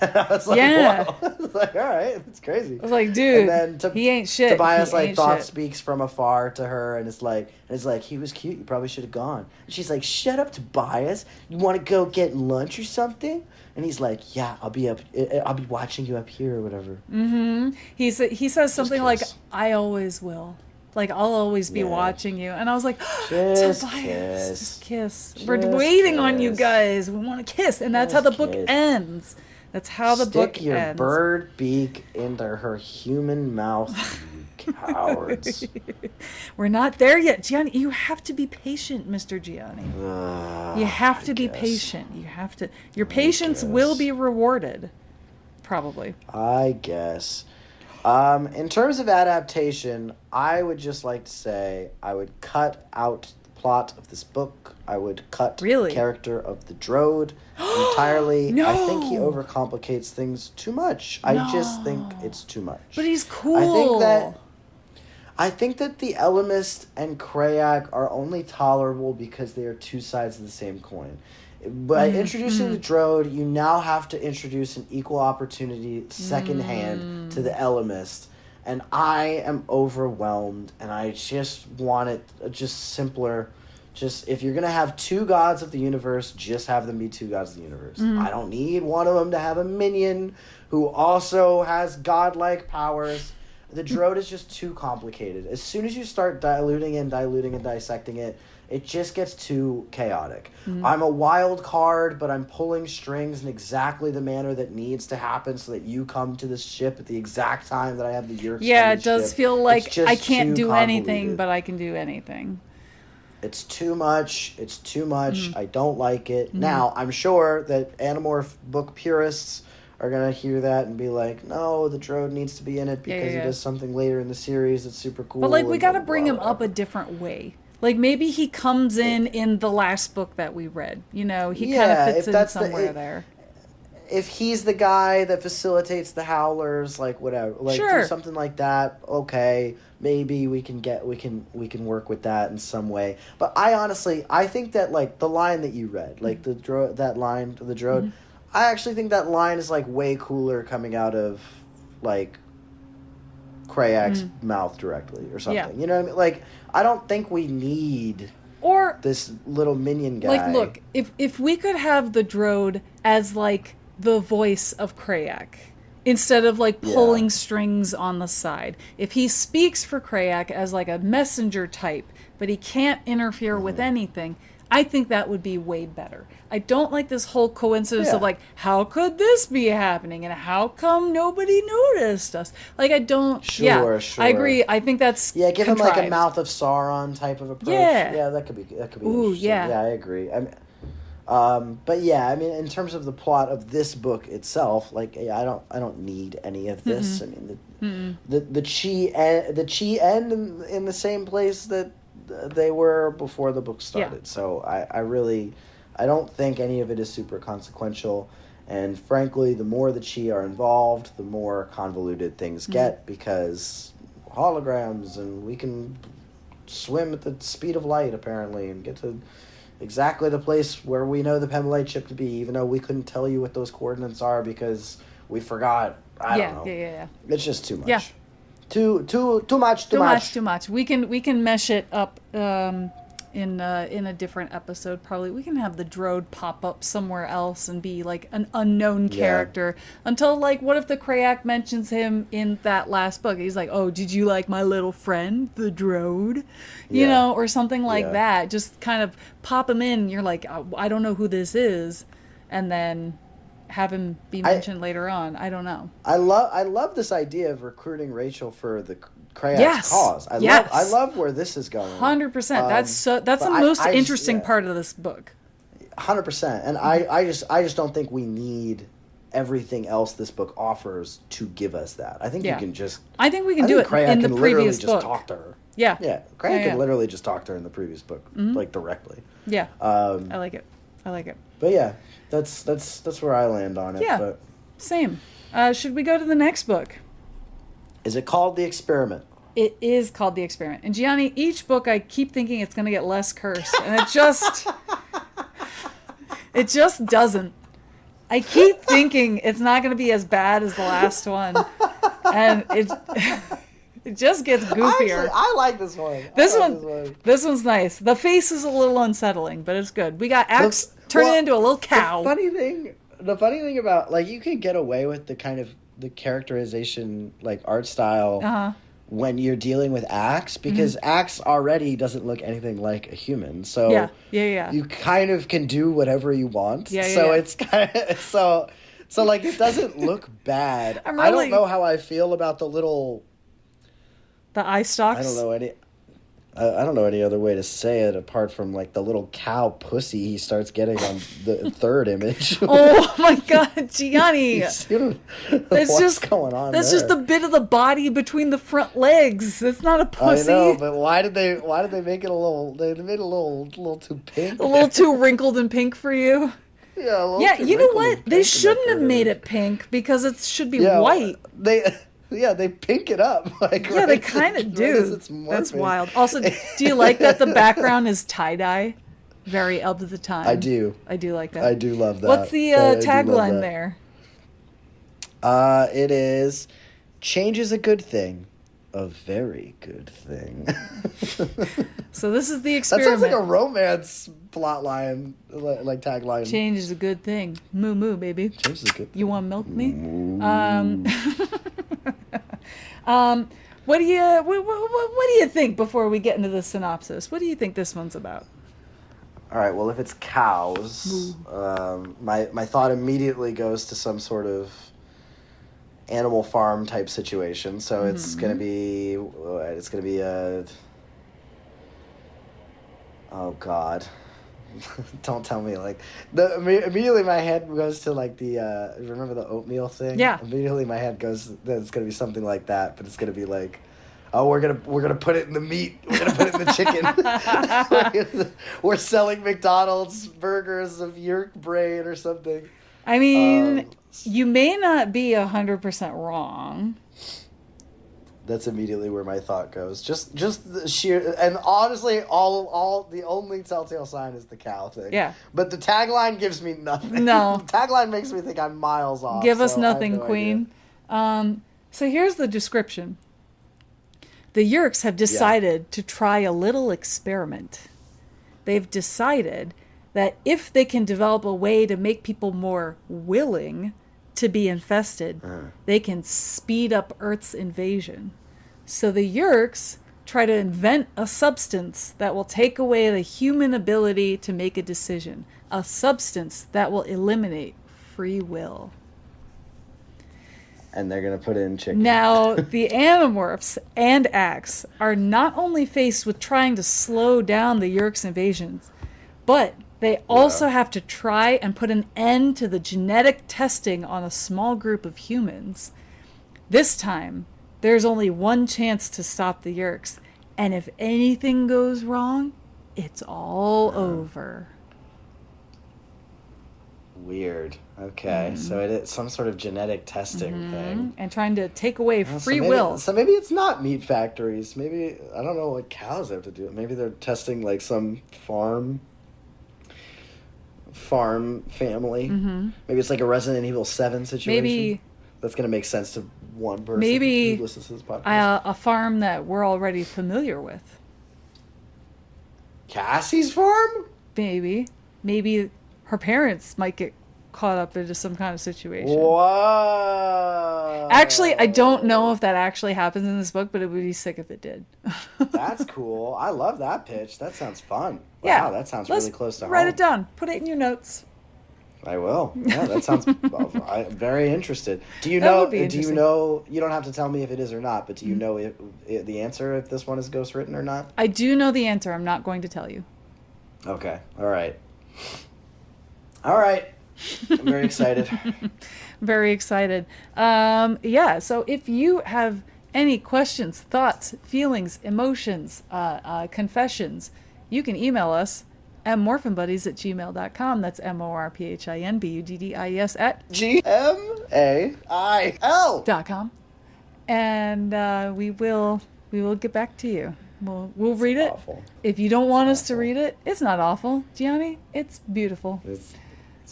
And I was like, wow. I was like, all right, that's crazy. I was like, dude, and then he ain't shit. Tobias thought speaks from afar to her, and it's like he was cute. You probably should have gone. And she's like, shut up, Tobias. You want to go get lunch or something? And he's like, yeah, I'll be watching you up here or whatever. Mm-hmm. He says something like, I always will. Like, I'll always be watching you. And I was like, Tobias, just kiss. We're waiting on you guys. We want to kiss. And that's how the book ends. That's how the book ends. Stick your bird beak into her human mouth, you cowards. We're not there yet. Gianni, you have to be patient, Mr. Gianni. You have to be patient. You have to. Your patience will be rewarded. Probably. I guess. In terms of adaptation, I would just like to say I would cut out the plot of this book. I would cut the character of the Drode entirely. No. I think he overcomplicates things too much. I just think it's too much. But he's cool. I think that the Ellimist and Krayak are only tolerable because they are two sides of the same coin. By introducing the Drode, you now have to introduce an equal opportunity second hand to the Ellimist. And I am overwhelmed, and I just want it just simpler. Just, if you're going to have two gods of the universe, just have them be two gods of the universe. I don't need one of them to have a minion who also has godlike powers. The Drode is just too complicated. As soon as you start diluting and dissecting it, it just gets too chaotic. I'm a wild card, but I'm pulling strings in exactly the manner that needs to happen so that you come to this ship at the exact time that I have the Yerks. Yeah, it does feel like I can't do anything, but I can do anything. It's too much. It's too much. I don't like it. Now, I'm sure that Animorph book purists are going to hear that and be like, no, the Drode needs to be in it because he does something later in the series that's super cool. But, like, we got to bring him up a different way. Like, maybe he comes in the last book that we read. You know, he kind of fits in somewhere there. If he's the guy that facilitates the Howlers, like, whatever. Like, do something like that, okay. Maybe we can work with that in some way. But I think that, like, the line that you read, like, the Drode, I actually think that line is, like, way cooler coming out of, like, Krayak's mouth directly or something. Yeah. You know what I mean? Like, I don't think we need this little minion guy. Like, look, if we could have the Drode as, like, the voice of Krayak, instead of, like, pulling strings on the side. If he speaks for Krayak as, like, a messenger type, but he can't interfere with anything, I think that would be way better. I don't like this whole coincidence of, like, how could this be happening? And how come nobody noticed us? Like, I don't... Sure. I agree. I think that's give contrived. Him, like, a Mouth of Sauron type of approach. Yeah, that could be interesting. Yeah, I agree. But yeah, I mean, in terms of the plot of this book itself, like, I don't need any of this. I mean, the Chi end in the same place that they were before the book started. Yeah. So I don't think any of it is super consequential. And frankly, the more the Chi are involved, the more convoluted things get, because holograms, and we can swim at the speed of light apparently and get to exactly the place where we know the Pemmelite ship to be, even though we couldn't tell you what those coordinates are because we forgot. I don't know. Yeah. It's just too much. Yeah. Too much. We can mesh it up in a different episode. Probably we can have the Drode pop up somewhere else and be like an unknown character until, like, what if the Krayak mentions him in that last book? He's like, oh, did you like my little friend, the Drode? You know, or something like that. Just kind of pop him in. You're like, I don't know who this is, and then have him be mentioned later on. I don't know. I love this idea of recruiting Rachel for the Krayak's cause. I love where this is going. 100%. That's the most interesting part of this book. 100%. And I just don't think we need everything else this book offers to give us that. I think you can just. I think we can do it in the previous book. Just talk to her. Yeah. Yeah. Krayak can literally just talk to her in the previous book, like, directly. Yeah. I like it. But yeah, that's where I land on it. Yeah. But same. Should we go to the next book? Is it called The Experiment? It is called The Experiment. And Gianni, each book I keep thinking it's going to get less cursed, and it just doesn't. I keep thinking it's not going to be as bad as the last one, and it just gets goofier. I like this one. This one's nice. The face is a little unsettling, but it's good. We got Axe turn it into a little cow. The funny thing about, like, you can get away with the kind of the characterization, like, art style when you're dealing with Axe, because Axe already doesn't look anything like a human. So you kind of can do whatever you want. It's kind of so like, it doesn't look bad. I don't know how I feel about the eye stalks. I don't know any other way to say it apart from, like, the little cow pussy he starts getting on the third image. Oh my God, Gianni! What's going on? That's just the bit of the body between the front legs. It's not a pussy. I know, but why did they make it a little? They made it a little too pink. A little too wrinkled and pink for you. Yeah. You know what? They shouldn't have made it pink because it should be white. They pink it up. Like, they kind of do. That's wild. Also, do you like that the background is tie-dye? Very up to the time. I do. I do like that. I do love that. What's the tagline there? It is, change is a good thing. A very good thing. So this is The Experiment. That sounds like a romance plot line, like tagline. Change is a good thing. Moo moo, baby. Change is a good thing. You want to milk me? What do you think before we get into the synopsis? What do you think this one's about? All right. Well, if it's cows, my thought immediately goes to some sort of Animal Farm type situation. So it's gonna be Oh God. Don't tell me like immediately my head goes to like the remember the oatmeal thing? Yeah. Immediately my head goes that it's gonna be something like that, but it's gonna be like, oh, we're gonna put it in the meat. We're gonna put it in the chicken. We're selling McDonald's burgers of yerk brain or something. I mean, you may not be 100% wrong. That's immediately where my thought goes. Just the sheer, and honestly, all the only telltale sign is the cow thing. Yeah. But the tagline gives me nothing. No. The tagline makes me think I'm miles off. Give us so nothing, no Queen. So here's the description. The Yerks have decided to try a little experiment. They've decided that if they can develop a way to make people more willing to be infested, they can speed up Earth's invasion. So the Yerks try to invent a substance that will take away the human ability to make a decision. A substance that will eliminate free will. And they're going to put it in chicken. Now, the Animorphs and Axe are not only faced with trying to slow down the Yerks' invasions, but they also have to try and put an end to the genetic testing on a small group of humans. This time, there's only one chance to stop the Yerks, and if anything goes wrong, it's all over. Weird. Okay, so it is some sort of genetic testing thing. And trying to take away free maybe, will. So maybe it's not meat factories. Maybe, I don't know what cows have to do. Maybe they're testing like some farm family. Maybe it's like a Resident Evil 7 situation. Maybe that's going to make sense to one person. Maybe who listens to this podcast. A farm that we're already familiar with. Cassie's farm? Maybe her parents might get caught up into some kind of situation. Whoa. Actually, I don't know if that actually happens in this book, but it would be sick if it did. That's cool. I love that pitch. That sounds fun. Yeah. Wow, that sounds really close to home. Write it down. Put it in your notes. I will. Yeah, that sounds I'm very interested. Do you That know? would be Do you interesting. know? You don't have to tell me if it is or not, but do you know if the answer if this one is ghostwritten or not? I do know the answer. I'm not going to tell you. Okay. All right. I'm very excited. Very excited. Yeah, so if you have any questions, thoughts, feelings, emotions, confessions, you can email us at morphinbuddies@gmail.com. That's morphinbuddies at gmail.com. And we will get back to you. We'll read it. Awful. If you don't want us to read it, it's not awful, Gianni. It's beautiful. It's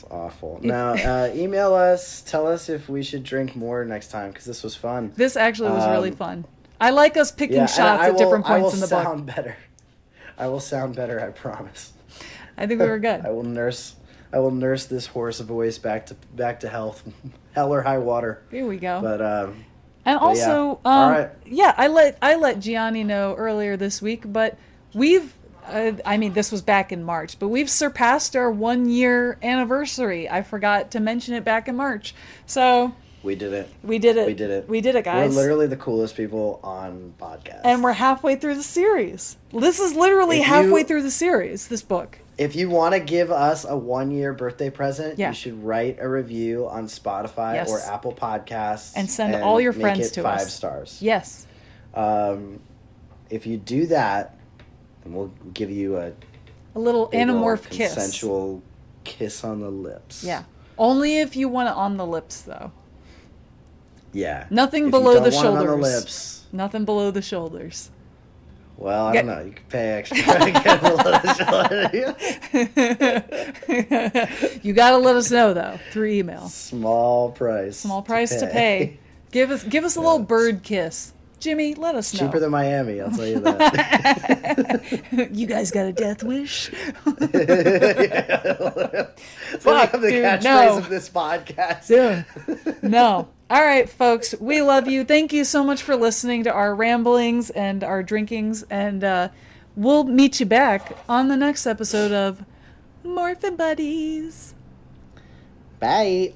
awful. Now, email us. Tell us if we should drink more next time because this was fun. This actually was really fun. I like us picking shots at different points in the book. I will sound better. I will sound better. I promise. I think we were good. I will nurse this hoarse voice back to health, hell or high water. Here we go. But and also, all right. Yeah, I let Gianni know earlier this week, but we've. I mean, this was back in March, but we've surpassed our 1-year anniversary. I forgot to mention it back in March. So we did it. We did it. We did it. We did it, guys. We're literally the coolest people on podcasts. And we're halfway through the series. This is literally halfway through the series, this book. If you want to give us a 1-year birthday present, Yeah. you should write a review on Spotify or Apple Podcasts. And send all your friends make it to 5 us. stars. Yes. If you do that, then we'll give you a little big Animorph old kiss. consensual kiss on the lips. Yeah. Only if you want it on the lips, though. Yeah. Nothing If below you don't the want it shoulders. on the lips. Nothing below the shoulders. Well, I don't know. You can pay extra to get below the shoulder. You got to let us know, though, through email. Small price. Small price to pay. Give us a little bird kiss. Jimmy, let us know. Cheaper than Miami, I'll tell you that. You guys got a death wish? Fuck, the dude, catchphrase no. of this podcast. Dude, no. All right, folks, we love you. Thank you so much for listening to our ramblings and our drinkings, and we'll meet you back on the next episode of Morphin Buddies. Bye.